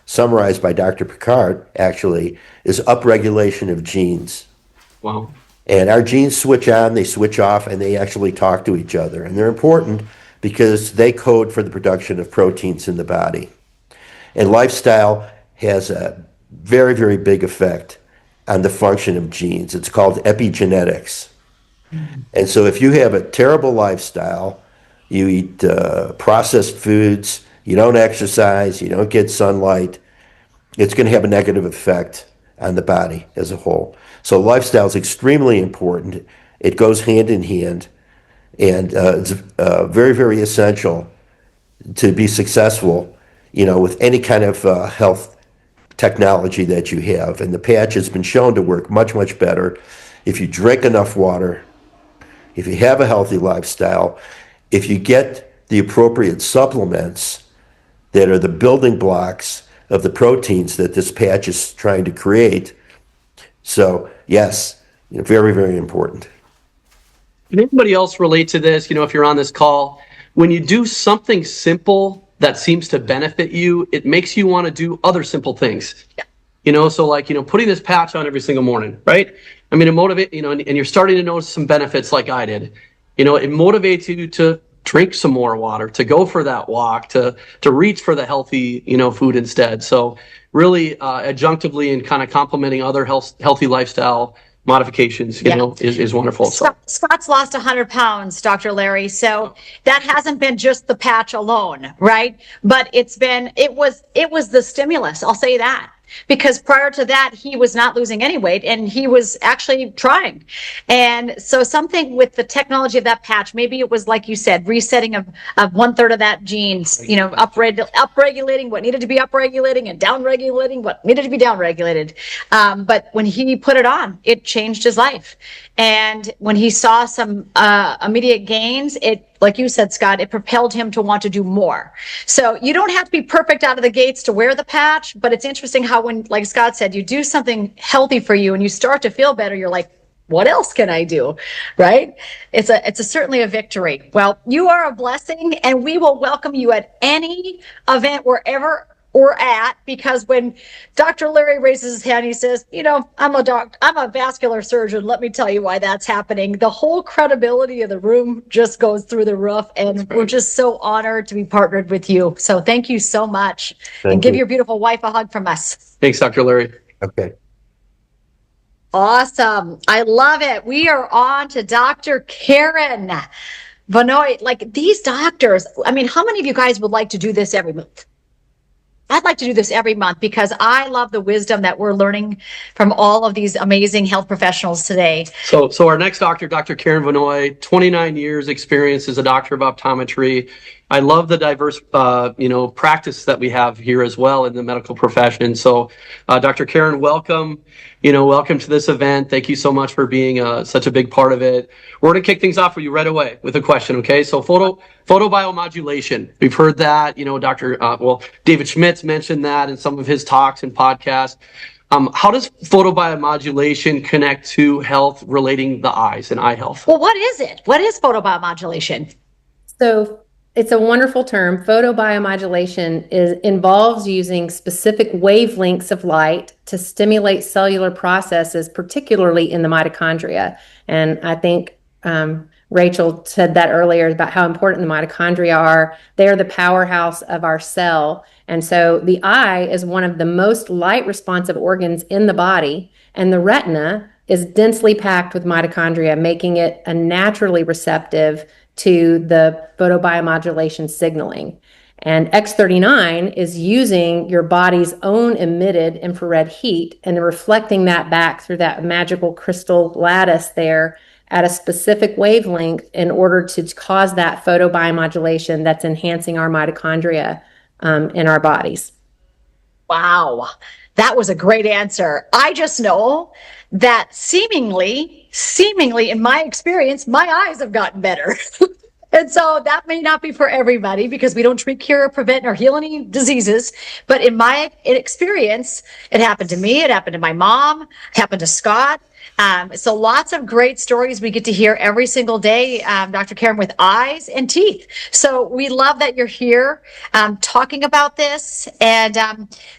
summarized by Dr. Picard, actually, is upregulation of genes. Wow. And our genes switch on, they switch off, and they actually talk to each other. And they're important because they code for the production of proteins in the body. And lifestyle has a very, very big effect on the function of genes. It's called epigenetics. And so if you have a terrible lifestyle, you eat processed foods, you don't exercise, you don't get sunlight, it's going to have a negative effect on the body as a whole. So lifestyle is extremely important. It goes hand in hand, and it's very, very essential to be successful, with any kind of health technology that you have. And the patch has been shown to work much, much better if you drink enough water, if you have a healthy lifestyle, if you get the appropriate supplements that are the building blocks of the proteins that this patch is trying to create. So, yes, very, very important. Can anybody else relate to this? If you're on this call, when you do something simple that seems to benefit you, it makes you want to do other simple things. So like, putting this patch on every single morning, right? I mean, it motivates, and you're starting to notice some benefits like I did. It motivates you to drink some more water, to go for that walk, to reach for the healthy, food instead. So really adjunctively and kind of complementing other healthy lifestyle modifications, is wonderful. So Scott's lost 100 pounds, Dr. Larry. So that hasn't been just the patch alone, right? But it was the stimulus. I'll say that. Because prior to that, he was not losing any weight and he was actually trying. And so something with the technology of that patch, maybe it was like you said, resetting of 1/3 of that genes, upregulating what needed to be upregulating and downregulating what needed to be downregulated. But when he put it on, it changed his life. And when he saw some immediate gains, like you said, Scott, it propelled him to want to do more. So you don't have to be perfect out of the gates to wear the patch, but it's interesting how when, like Scott said, you do something healthy for you and you start to feel better, you're like, what else can I do? Right? It's certainly a victory. Well, you are a blessing and we will welcome you at any event wherever we're at, because when Dr. Larry raises his hand, he says, I'm a vascular surgeon. Let me tell you why that's happening. The whole credibility of the room just goes through the roof, and we're just so honored to be partnered with you. So thank you so much. And give your beautiful wife a hug from us. Thanks, Dr. Larry. Okay. Awesome. I love it. We are on to Dr. Karen Vanoy. Like, these doctors, I mean, how many of you guys would like to do this every month? I'd like to do this every month because I love the wisdom that we're learning from all of these amazing health professionals today. So our next doctor, Dr. Karen Vanoy, 29 years experience as a doctor of optometry. I love the diverse, practice that we have here as well in the medical profession. So, Dr. Karen, welcome. Welcome to this event. Thank you so much for being such a big part of it. We're going to kick things off with you right away with a question. Okay, so photobiomodulation. We've heard that. David Schmidt's mentioned that in some of his talks and podcasts. How does photobiomodulation connect to health relating the eyes and eye health? Well, what is it? What is photobiomodulation? So it's a wonderful term. Photobiomodulation involves using specific wavelengths of light to stimulate cellular processes, particularly in the mitochondria. And I think Rachel said that earlier about how important the mitochondria are. They are the powerhouse of our cell. And so the eye is one of the most light responsive organs in the body, and the retina is densely packed with mitochondria, making it a naturally receptive to the photobiomodulation signaling. And X39 is using your body's own emitted infrared heat and reflecting that back through that magical crystal lattice there at a specific wavelength in order to cause that photobiomodulation that's enhancing our mitochondria in our bodies. Wow, that was a great answer. I just know that seemingly in my experience, my eyes have gotten better. And so that may not be for everybody because we don't treat, cure, prevent, or heal any diseases. But in my experience, it happened to me, it happened to my mom, it happened to Scott. So lots of great stories we get to hear every single day, Dr. Karen, with eyes and teeth. So we love that you're here talking about this. And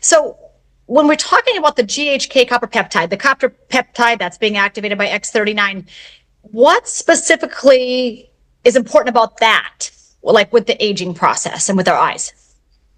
so when we're talking about the GHK copper peptide, the copper peptide that's being activated by X39, what specifically is important about that, like with the aging process and with our eyes?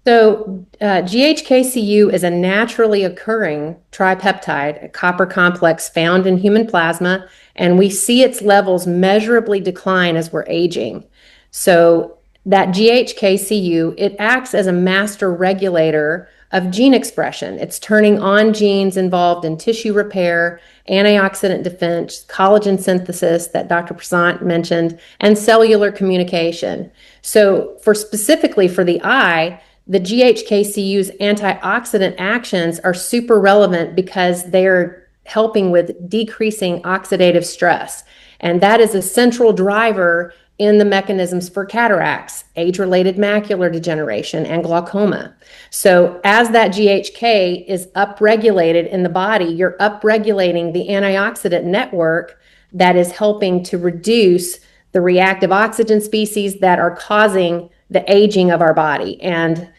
So GHKCU is a naturally occurring tripeptide, a copper complex found in human plasma, and we see its levels measurably decline as we're aging. So that GHKCU, it acts as a master regulator of gene expression. It's turning on genes involved in tissue repair, antioxidant defense, collagen synthesis that Dr. Prasant mentioned, and cellular communication. So specifically for the eye, the GHKCU's antioxidant actions are super relevant because they're helping with decreasing oxidative stress. And that is a central driver in the mechanisms for cataracts, age-related macular degeneration, and glaucoma. So as that GHK is upregulated in the body, you're upregulating the antioxidant network that is helping to reduce the reactive oxygen species that are causing the aging of our body. And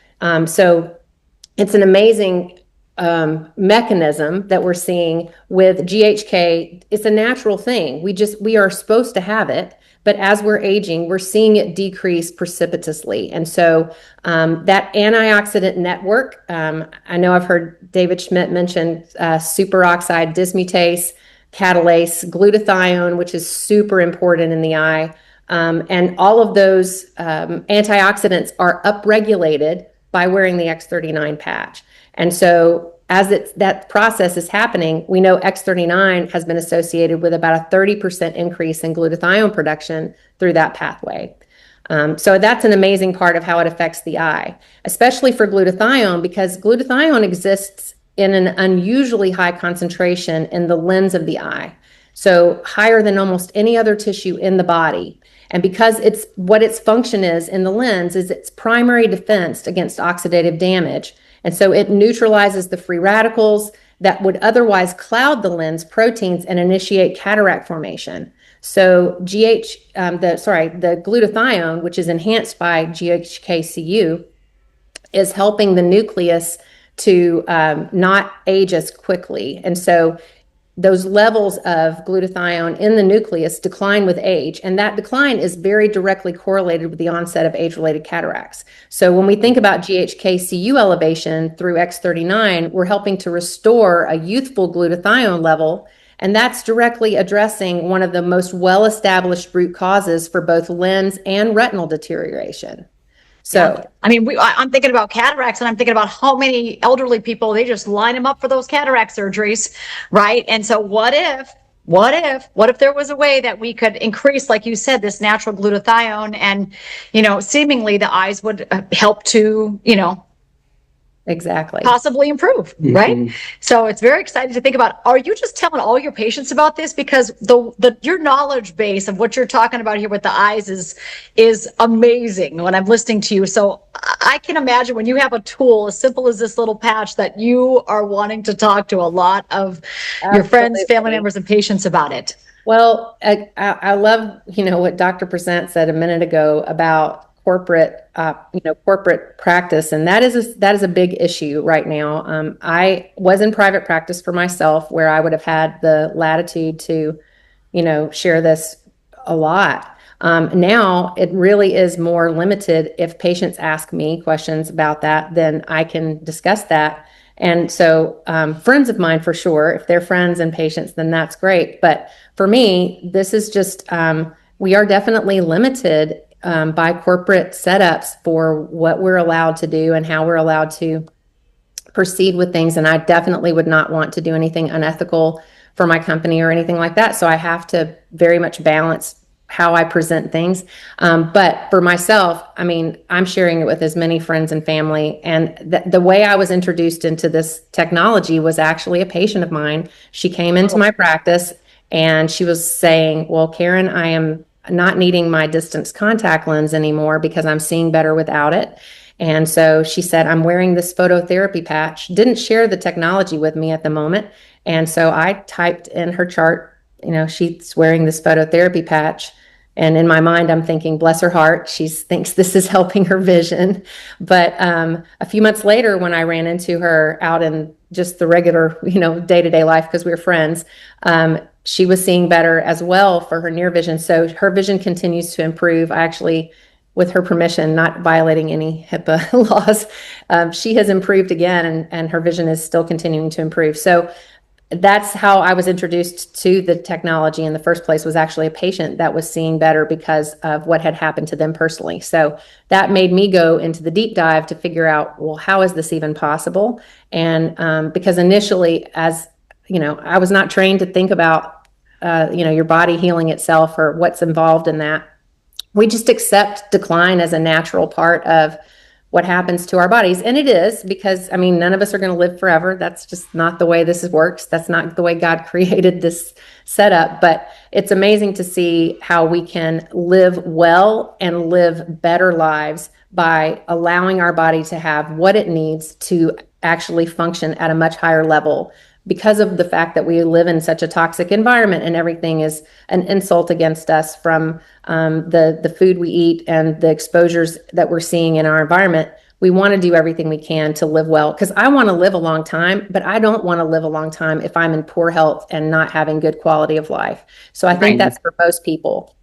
so it's an amazing mechanism that we're seeing with GHK. It's a natural thing. We are supposed to have it. But as we're aging, we're seeing it decrease precipitously. And so that antioxidant network, I know I've heard David Schmidt mention superoxide dismutase, catalase, glutathione, which is super important in the eye. And all of those antioxidants are upregulated by wearing the X39 patch. And so as that process is happening, we know X39 has been associated with about a 30% increase in glutathione production through that pathway. So that's an amazing part of how it affects the eye, especially for glutathione, because glutathione exists in an unusually high concentration in the lens of the eye. So higher than almost any other tissue in the body. And because its function is in the lens is its primary defense against oxidative damage. And so it neutralizes the free radicals that would otherwise cloud the lens proteins and initiate cataract formation. So the glutathione, which is enhanced by GHKCU, is helping the nucleus to not age as quickly. And so those levels of glutathione in the nucleus decline with age, and that decline is very directly correlated with the onset of age-related cataracts. So when we think about GHK-Cu elevation through X39, we're helping to restore a youthful glutathione level, and that's directly addressing one of the most well-established root causes for both lens and retinal deterioration. So, I mean, I'm thinking about cataracts, and I'm thinking about how many elderly people, they just line them up for those cataract surgeries, right? And so what if there was a way that we could increase, like you said, this natural glutathione, and, seemingly the eyes would help to, exactly. possibly improve, right? So it's very exciting to think about. Are you just telling all your patients about this? Because your knowledge base of what you're talking about here with the eyes is amazing when I'm listening to you. So I can imagine when you have a tool as simple as this little patch that you are wanting to talk to a lot of your friends, family members, and patients about it. Well, I love, what Dr. Present said a minute ago about corporate practice, and that is a big issue right now. I was in private practice for myself, where I would have had the latitude to, share this a lot. Now it really is more limited. If patients ask me questions about that, then I can discuss that. And so friends of mine, for sure, if they're friends and patients, then that's great. But for me, this is just, we are definitely limited by corporate setups for what we're allowed to do and how we're allowed to proceed with things. And I definitely would not want to do anything unethical for my company or anything like that. So I have to very much balance how I present things. But for myself, I mean, I'm sharing it with as many friends and family. And the way I was introduced into this technology was actually a patient of mine. She came into my practice and she was saying, well, Karen, I am not needing my distance contact lens anymore because I'm seeing better without it. And so she said, I'm wearing this phototherapy patch. Didn't share the technology with me at the moment. And so I typed in her chart, she's wearing this phototherapy patch. And in my mind, I'm thinking, bless her heart, she thinks this is helping her vision. But a few months later, when I ran into her out in just the regular, day-to-day life, because we were friends, she was seeing better as well for her near vision. So her vision continues to improve. I actually, with her permission, not violating any HIPAA laws, she has improved again, and her vision is still continuing to improve. So that's how I was introduced to the technology in the first place, was actually a patient that was seeing better because of what had happened to them personally. So that made me go into the deep dive to figure out, well, how is this even possible? And because initially, as I was not trained to think about, your body healing itself or what's involved in that. We just accept decline as a natural part of what happens to our bodies. And it is, because, none of us are going to live forever. That's just not the way this works. That's not the way God created this setup. But it's amazing to see how we can live well and live better lives by allowing our body to have what it needs to actually function at a much higher level, because of the fact that we live in such a toxic environment and everything is an insult against us, from the food we eat and the exposures that we're seeing in our environment. We want to do everything we can to live well, because I want to live a long time, but I don't want to live a long time if I'm in poor health and not having good quality of life. So I think that's for most people.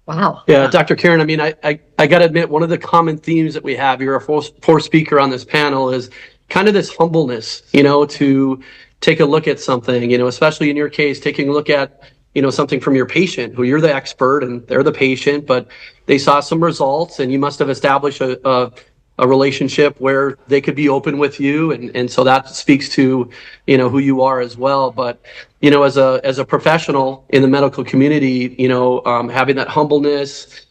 Wow. Yeah, Dr. Karen, I got to admit, one of the common themes that we have, you're a fourth speaker on this panel, is kind of this humbleness, to take a look at something, especially in your case, taking a look at, something from your patient, who you're the expert and they're the patient, but they saw some results and you must have established a relationship where they could be open with you. And so that speaks to, who you are as well. But, as a professional in the medical community, having that humbleness,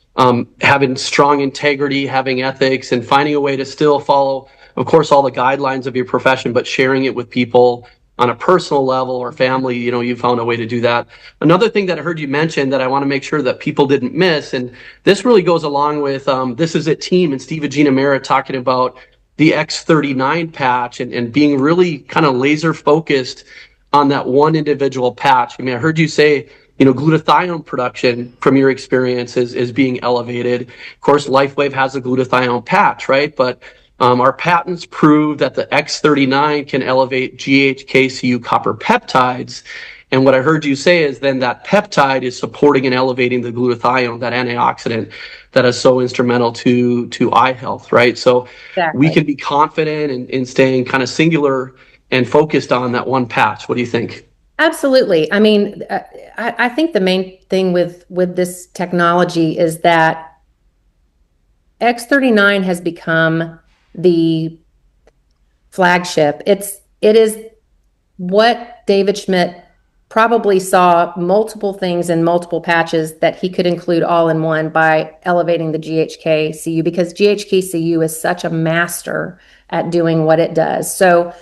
having strong integrity, having ethics, and finding a way to still follow, of course, all the guidelines of your profession, but sharing it with people on a personal level or family, you found a way to do that. Another thing that I heard you mention that I want to make sure that people didn't miss, and this really goes along with This Is It team and Steve and Gina Merritt talking about the X39 patch and being really kind of laser focused on that one individual patch. I heard you say, glutathione production from your experience is being elevated. Of course, LifeWave has a glutathione patch, right? But Our patents prove that the X39 can elevate GHKCU copper peptides. And what I heard you say is then that peptide is supporting and elevating the glutathione, that antioxidant that is so instrumental to eye health, right? So we can be confident in staying kind of singular and focused on that one patch. What do you think? Absolutely. I mean, I think the main thing with this technology is that X39 has become the flagship. It is what David Schmidt probably saw multiple things in multiple patches that he could include all in one by elevating the GHKCU, because GHKCU is such a master at doing what it does. So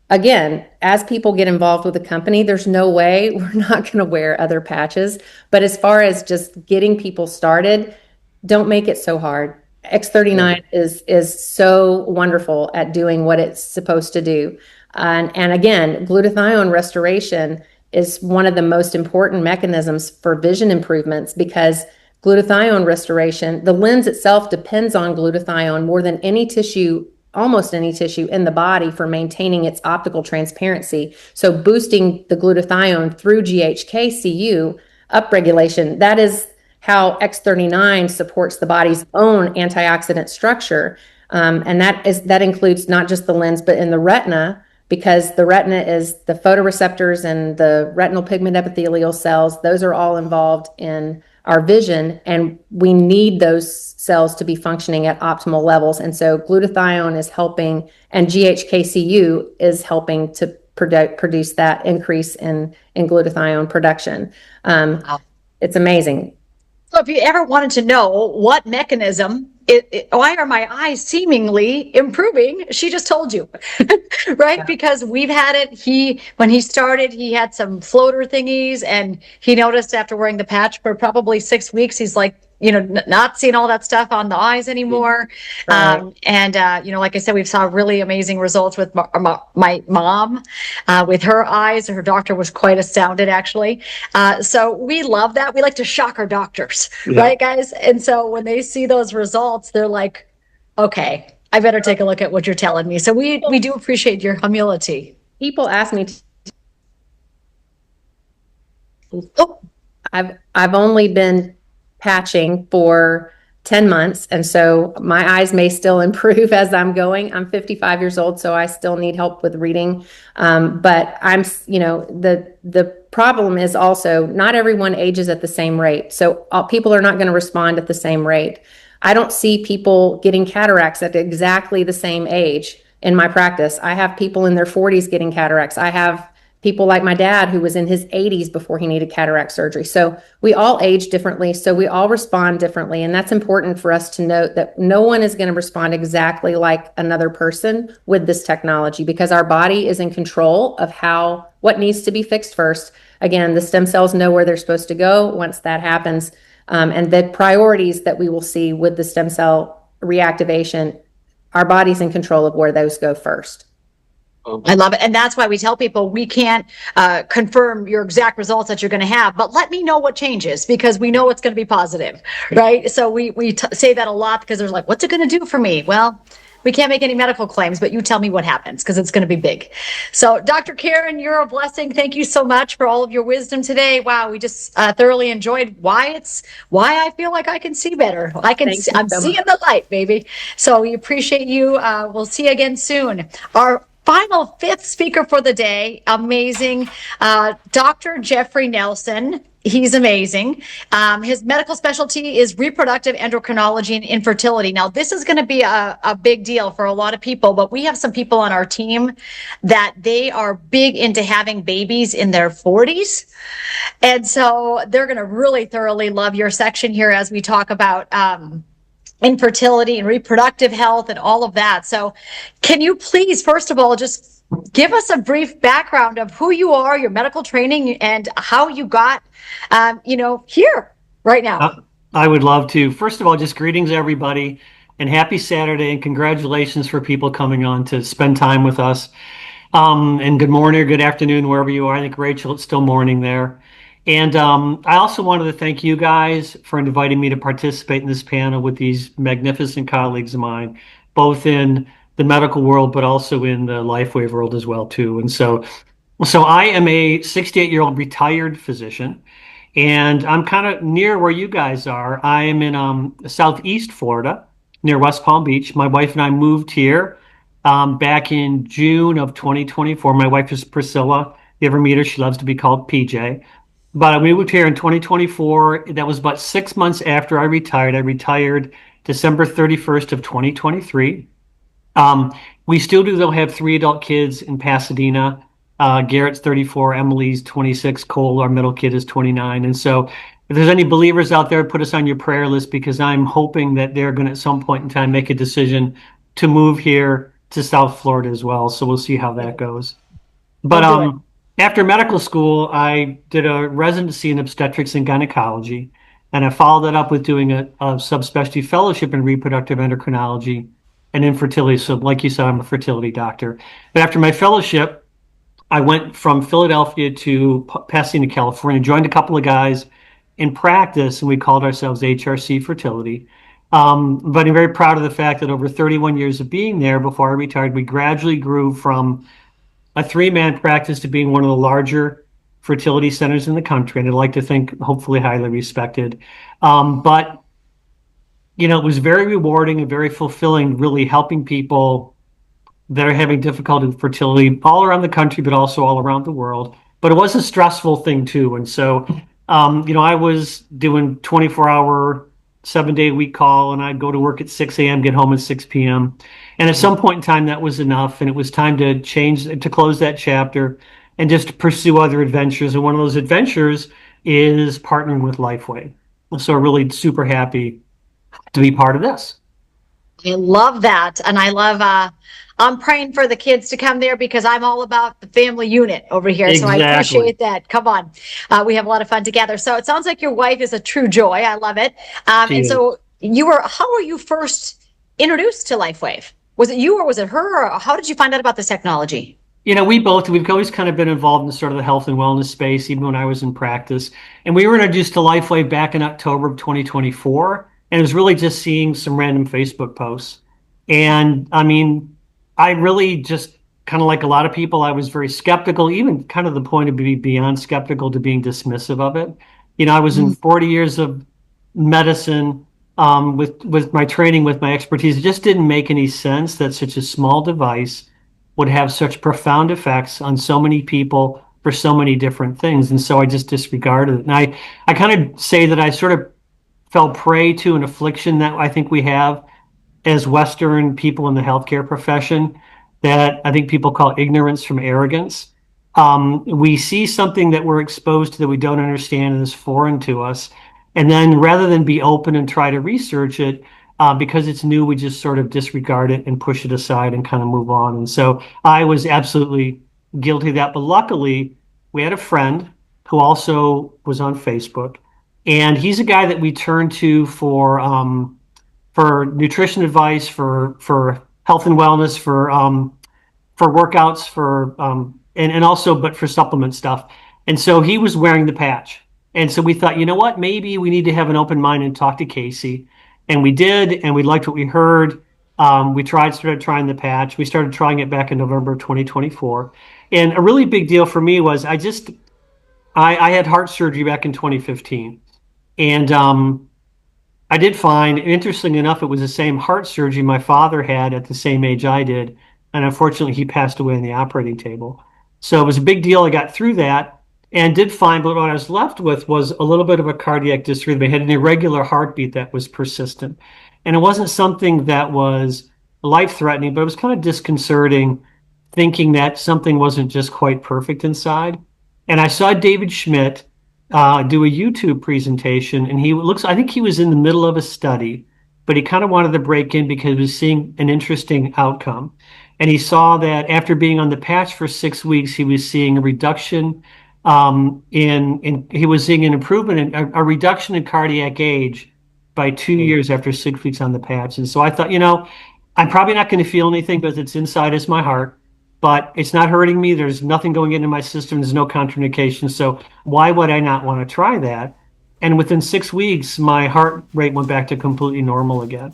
again, as people get involved with the company, there's no way we're not going to wear other patches. But as far as just getting people started, don't make it so hard. X39 is so wonderful at doing what it's supposed to do. And again, glutathione restoration is one of the most important mechanisms for vision improvements, because glutathione restoration, the lens itself depends on glutathione more than any tissue, almost any tissue in the body, for maintaining its optical transparency. So boosting the glutathione through GHKCU upregulation, that is how X39 supports the body's own antioxidant structure. And that includes not just the lens, but in the retina, because the retina is the photoreceptors and the retinal pigment epithelial cells. Those are all involved in our vision, and we need those cells to be functioning at optimal levels. And so glutathione is helping, and GHKCU is helping to produce that increase in glutathione production. It's amazing. So if you ever wanted to know what mechanism, why are my eyes seemingly improving? She just told you, right? Yeah. Because we've had it. When he started, he had some floater thingies, and he noticed after wearing the patch for probably 6 weeks, he's like, not seeing all that stuff on the eyes anymore. Right. Like I said, we've saw really amazing results with my mom, with her eyes. Her doctor was quite astounded, actually. So we love that. We like to shock our doctors, right, guys? And so when they see those results, they're like, okay, I better take a look at what you're telling me. So we do appreciate your humility. People ask me, I've only been patching for 10 months. And so my eyes may still improve as I'm going. I'm 55 years old, so I still need help with reading. But the problem is also not everyone ages at the same rate. So people are not going to respond at the same rate. I don't see people getting cataracts at exactly the same age in my practice. I have people in their 40s getting cataracts. I have people like my dad who was in his 80s before he needed cataract surgery. So we all age differently. So we all respond differently. And that's important for us to note, that no one is going to respond exactly like another person with this technology, because our body is in control of what needs to be fixed first. Again, the stem cells know where they're supposed to go once that happens. And the priorities that we will see with the stem cell reactivation, our body's in control of where those go first. I love it. And that's why we tell people we can't confirm your exact results that you're going to have, but let me know what changes, because we know it's going to be positive, right? So we say that a lot, because they're like, what's it going to do for me? Well, we can't make any medical claims, but you tell me what happens, because it's going to be big. So Dr. Karen, you're a blessing. Thank you so much for all of your wisdom today. Wow, we just thoroughly enjoyed why I feel like I can see better. I'm seeing the light, baby. So we appreciate you. We'll see you again soon. Our final fifth speaker for the day, amazing, Dr. Jeffrey Nelson. He's amazing. His medical specialty is reproductive endocrinology and infertility. Now, this is going to be a big deal for a lot of people, but we have some people on our team that they are big into having babies in their 40s. And so they're going to really thoroughly love your section here as we talk about infertility and reproductive health and all of that. So can you please, first of all, just give us a brief background of who you are, your medical training, and how you got, here right now? I would love to. First of all, just greetings, everybody, and happy Saturday, and congratulations for people coming on to spend time with us. And good morning or good afternoon, wherever you are. I think, Rachel, it's still morning there. And I also wanted to thank you guys for inviting me to participate in this panel with these magnificent colleagues of mine. both in the medical world, but also in the LifeWave world as well too. And so I am a 68-year-old retired physician, and I'm kind of near where you guys are. I am in Southeast Florida, near West Palm Beach. My wife and I moved here back in June of 2024. My wife is Priscilla. If you ever meet her, she loves to be called PJ. But we moved here in 2024. That was about 6 months after I retired. I retired December 31st of 2023. We still do though have 3 adult kids in Pasadena. Garrett's 34, Emily's 26, Cole, our middle kid, is 29. And so if there's any believers out there, put us on your prayer list, because I'm hoping that they're going to at some point in time make a decision to move here to South Florida as well. So we'll see how that goes. But after medical school, I did a residency in obstetrics and gynecology, and I followed that up with doing a subspecialty fellowship in reproductive endocrinology and infertility. So like you said, I'm a fertility doctor. But after my fellowship, I went from Philadelphia to Pasadena, California, joined a couple of guys in practice, and we called ourselves HRC Fertility. But I'm very proud of the fact that over 31 years of being there, before I retired, we gradually grew from a 3-man practice to being one of the larger fertility centers in the country. And I'd like to think hopefully highly respected. But, you know, it was very rewarding and very fulfilling, really helping people that are having difficulty with fertility all around the country, but also all around the world. But it was a stressful thing too. And so, you know, I was doing 24-hour, 7-day-a-week call, and I'd go to work at 6 a.m., get home at 6 p.m. And at some point in time, that was enough. And it was time to to close that chapter and just pursue other adventures. And one of those adventures is partnering with LifeWave. So really super happy to be part of this. I love that. And I love, I'm praying for the kids to come there, because I'm all about the family unit over here. Exactly. So I appreciate that. Come on. We have a lot of fun together. So it sounds like your wife is a true joy. I love it. And so how were you first introduced to LifeWave? Was it you or was it her? Or how did you find out about this technology? You know, we've always kind of been involved in sort of the health and wellness space, even when I was in practice. And we were introduced to LifeWave back in October of 2024. And it was really just seeing some random Facebook posts. And I mean, I really just kind of like a lot of people, I was very skeptical, even kind of the point of being beyond skeptical to being dismissive of it. You know, I was in 40 years of medicine with my training, with my expertise. It just didn't make any sense that such a small device would have such profound effects on so many people for so many different things. And so I just disregarded it. And I kind of say that I sort of fell prey to an affliction that I think we have as Western people in the healthcare profession, that I think people call ignorance from arrogance. We see something that we're exposed to that we don't understand and is foreign to us. And then rather than be open and try to research it, because it's new, we just sort of disregard it and push it aside and kind of move on. And so I was absolutely guilty of that. But luckily, we had a friend who also was on Facebook. And he's a guy that we turn to for nutrition advice, for health and wellness, for workouts, and also, but for supplement stuff. And so he was wearing the patch. And so we thought, you know what, maybe we need to have an open mind and talk to Casey. And we did, and we liked what we heard. We started trying the patch. We started trying it back in November of 2024. And a really big deal for me was I had heart surgery back in 2015. And I did find, interestingly enough, it was the same heart surgery my father had at the same age I did. And unfortunately, he passed away on the operating table. So it was a big deal. I got through that and did find, but what I was left with was a little bit of a cardiac dysrhythmia. I had an irregular heartbeat that was persistent. And it wasn't something that was life-threatening, but it was kind of disconcerting, thinking that something wasn't just quite perfect inside. And I saw David Schmidt do a YouTube presentation, and I think he was in the middle of a study, but he kind of wanted to break in because he was seeing an interesting outcome. And he saw that after being on the patch for 6 weeks, he was seeing a reduction he was seeing an improvement in a reduction in cardiac age by 2 years after 6 weeks on the patch. And so I thought, you know, I'm probably not going to feel anything because it's inside as my heart, but it's not hurting me. There's nothing going into my system. There's no contraindication. So why would I not want to try that? And within 6 weeks, my heart rate went back to completely normal again.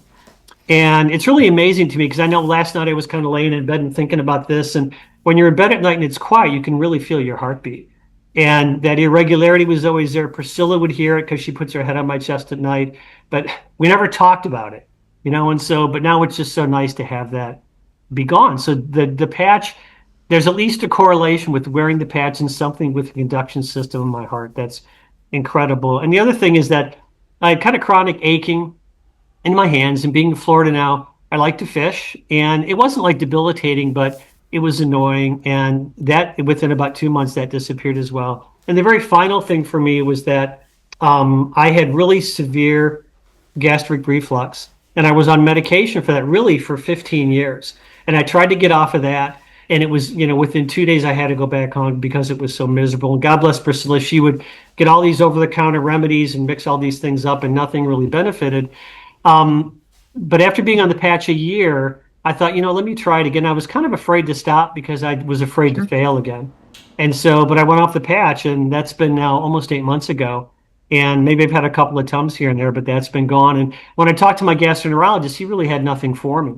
And it's really amazing to me because I know last night I was kind of laying in bed and thinking about this. And when you're in bed at night and it's quiet, you can really feel your heartbeat. And that irregularity was always there. Priscilla would hear it because she puts her head on my chest at night, but we never talked about it, and so, but now it's just so nice to have that be gone. So the patch, there's at least a correlation with wearing the patch and something with the conduction system in my heart. That's incredible. And the other thing is that I had kind of chronic aching in my hands, and being in Florida now, I like to fish, and it wasn't like debilitating, but it was annoying. And that within about 2 months, that disappeared as well. And the very final thing for me was that I had really severe gastric reflux, and I was on medication for that really for 15 years. And I tried to get off of that. And it was, within 2 days, I had to go back on because it was so miserable. And God bless Priscilla. She would get all these over-the-counter remedies and mix all these things up, and nothing really benefited. But after being on the patch a year, I thought, let me try it again. I was kind of afraid to stop because I was afraid to fail again. And so, but I went off the patch, and that's been now almost 8 months ago. And maybe I've had a couple of Tums here and there, but that's been gone. And when I talked to my gastroenterologist, he really had nothing for me.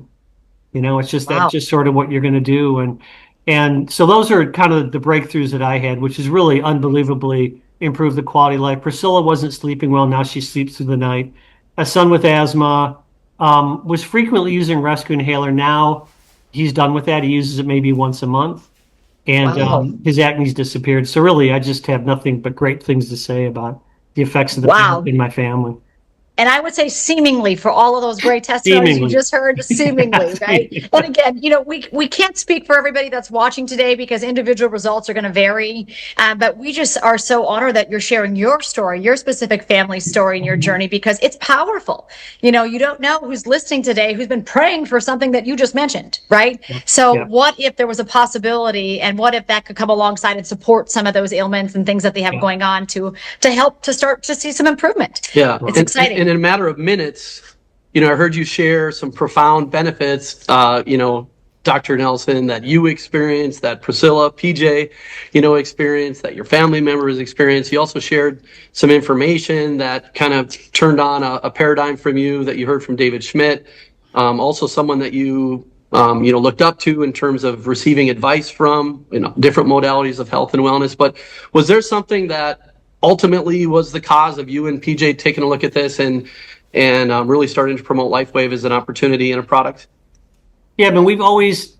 It's just that's just sort of what you're going to do. And so those are kind of the breakthroughs that I had, which has really unbelievably improved the quality of life. Priscilla wasn't sleeping well. Now she sleeps through the night. A son with asthma was frequently using rescue inhaler. Now he's done with that. He uses it maybe once a month, and his acne's disappeared. So really, I just have nothing but great things to say about the effects of the in my family. And I would say seemingly for all of those great testimonies you just heard, seemingly, right? And again, we can't speak for everybody that's watching today because individual results are going to vary. But we just are so honored that you're sharing your story, your specific family story and your journey, because it's powerful. You don't know who's listening today, who's been praying for something that you just mentioned, right? So what if there was a possibility, and what if that could come alongside and support some of those ailments and things that they have going on to help to start to see some improvement? Yeah. It's exciting. And in a matter of minutes, I heard you share some profound benefits, Dr. Nelson, that you experienced, that Priscilla, PJ, experienced, that your family members experienced. You also shared some information that kind of turned on a paradigm from you that you heard from David Schmidt, also someone that you, looked up to in terms of receiving advice from, different modalities of health and wellness. But was there something that ultimately was the cause of you and PJ taking a look at this and really starting to promote LifeWave as an opportunity and a product? Yeah,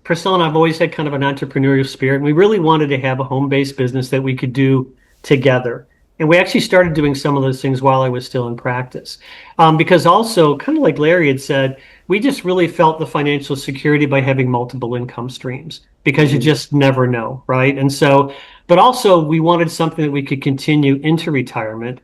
Priscilla and I've always had kind of an entrepreneurial spirit, and we really wanted to have a home-based business that we could do together. And we actually started doing some of those things while I was still in practice. Because also, kind of like Larry had said, we just really felt the financial security by having multiple income streams, because you just never know, right? And so, but also we wanted something that we could continue into retirement.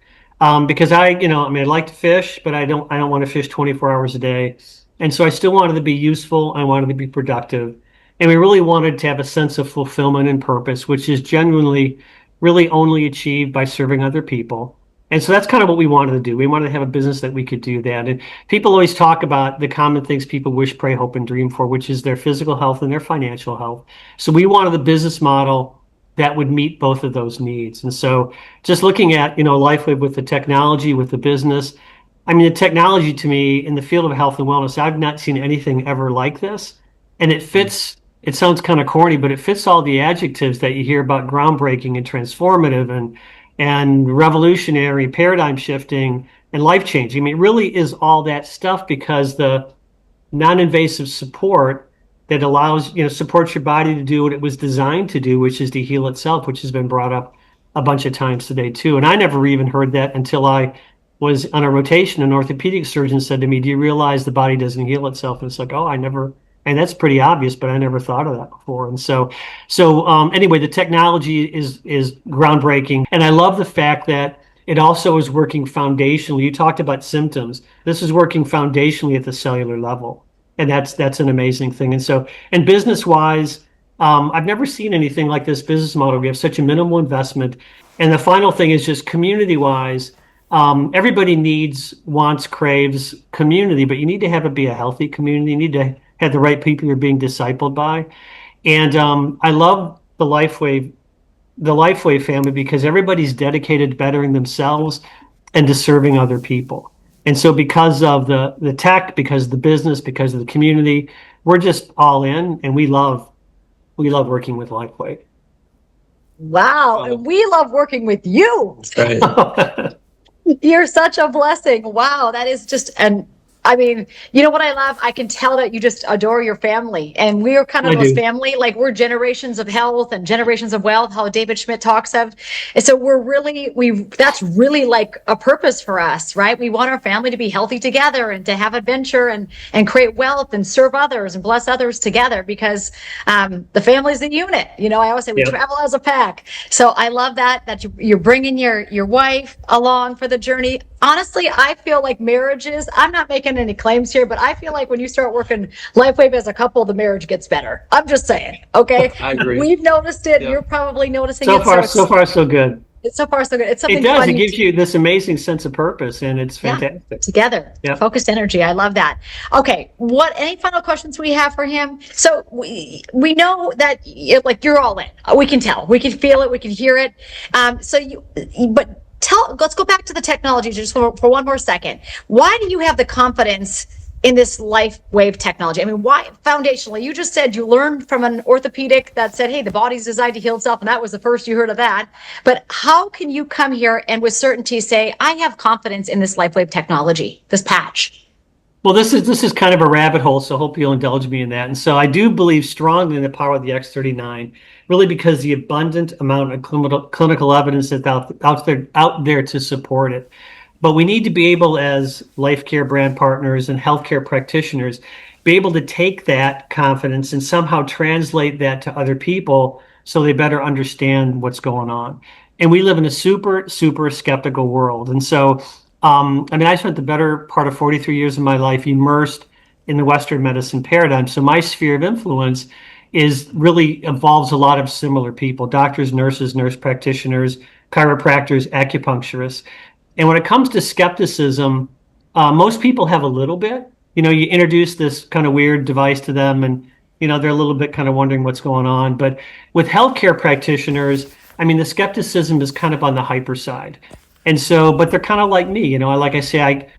Because I like to fish, but I don't want to fish 24 hours a day. And so I still wanted to be useful. I wanted to be productive. And we really wanted to have a sense of fulfillment and purpose, which is genuinely really only achieved by serving other people. And so that's kind of what we wanted to do. We wanted to have a business that we could do that. And people always talk about the common things people wish, pray, hope, and dream for, which is their physical health and their financial health. So we wanted a business model that would meet both of those needs. And so just looking at, LifeWave with the technology, with the business, the technology to me in the field of health and wellness, I've not seen anything ever like this. And it fits, it sounds kind of corny, but it fits all the adjectives that you hear about groundbreaking and transformative and revolutionary, paradigm shifting, and life changing. It really is all that stuff, because the non-invasive support that allows, supports your body to do what it was designed to do, which is to heal itself, which has been brought up a bunch of times today too. And I never even heard that until I was on a rotation. An orthopedic surgeon said to me, "Do you realize the body doesn't heal itself?" And it's like, oh, I never, and that's pretty obvious, but I never thought of that before. And so anyway, the technology is groundbreaking. And I love the fact that it also is working foundationally. You talked about symptoms. This is working foundationally at the cellular level. And that's an amazing thing. And so, and business wise, I've never seen anything like this business model. We have such a minimal investment. And the final thing is just community wise. Everybody wants, craves community, but you need to have it be a healthy community. You need to have the right people you're being discipled by. And I love the LifeWave family, because everybody's dedicated to bettering themselves and to serving other people. And so because of the tech, because of the business, because of the community, we're just all in, and we love working with LifeWave. Wow. And we love working with you. Right. You're such a blessing. Wow. That is just I mean, you know what I love? I can tell that you just adore your family. And we're kind of I those do. family, like we're generations of health and generations of wealth, how David Schmidt talks of. And so that's really like a purpose for us, right? We want our family to be healthy together and to have adventure and create wealth and serve others and bless others together because the family's the unit. You know, I always say we travel as a pack. So I love that you're bringing your wife along for the journey. Honestly, I feel like marriages, I'm not making any claims here, but I feel like when you start working LifeWave as a couple, the marriage gets better. I'm just saying, okay? I agree. We've noticed it. Yeah. You're probably noticing So it. far, so far, so good. It's so far so good. It's something It does. fun It gives you this amazing sense of purpose, and it's fantastic. together. Yeah. Focused energy. I love that. Okay. Any final questions we have for him? So we know that like you're all in. We can tell. We can feel it. We can hear it. Let's go back to the technology just for one more second. Why do you have the confidence in this LifeWave technology? I mean, why foundationally? You just said you learned from an orthopedic that said, hey, the body's designed to heal itself, and that was the first you heard of that. But how can you come here and with certainty say, I have confidence in this LifeWave technology, this patch? Well, this is kind of a rabbit hole, so hope you'll indulge me in that. And so I do believe strongly in the power of the X39, really because the abundant amount of clinical evidence that's out there to support it. But we need to be able, as life care brand partners and healthcare practitioners, be able to take that confidence and somehow translate that to other people so they better understand what's going on. And we live in a super, super skeptical world. And so I spent the better part of 43 years of my life immersed in the Western medicine paradigm. So my sphere of influence really involves a lot of similar people: doctors, nurses, nurse practitioners, chiropractors, acupuncturists. And when it comes to skepticism, most people have a little bit. You introduce this kind of weird device to them, and they're a little bit kind of wondering what's going on. But with healthcare practitioners, the skepticism is kind of on the hyper side. And so, but they're kind of like me, like I say,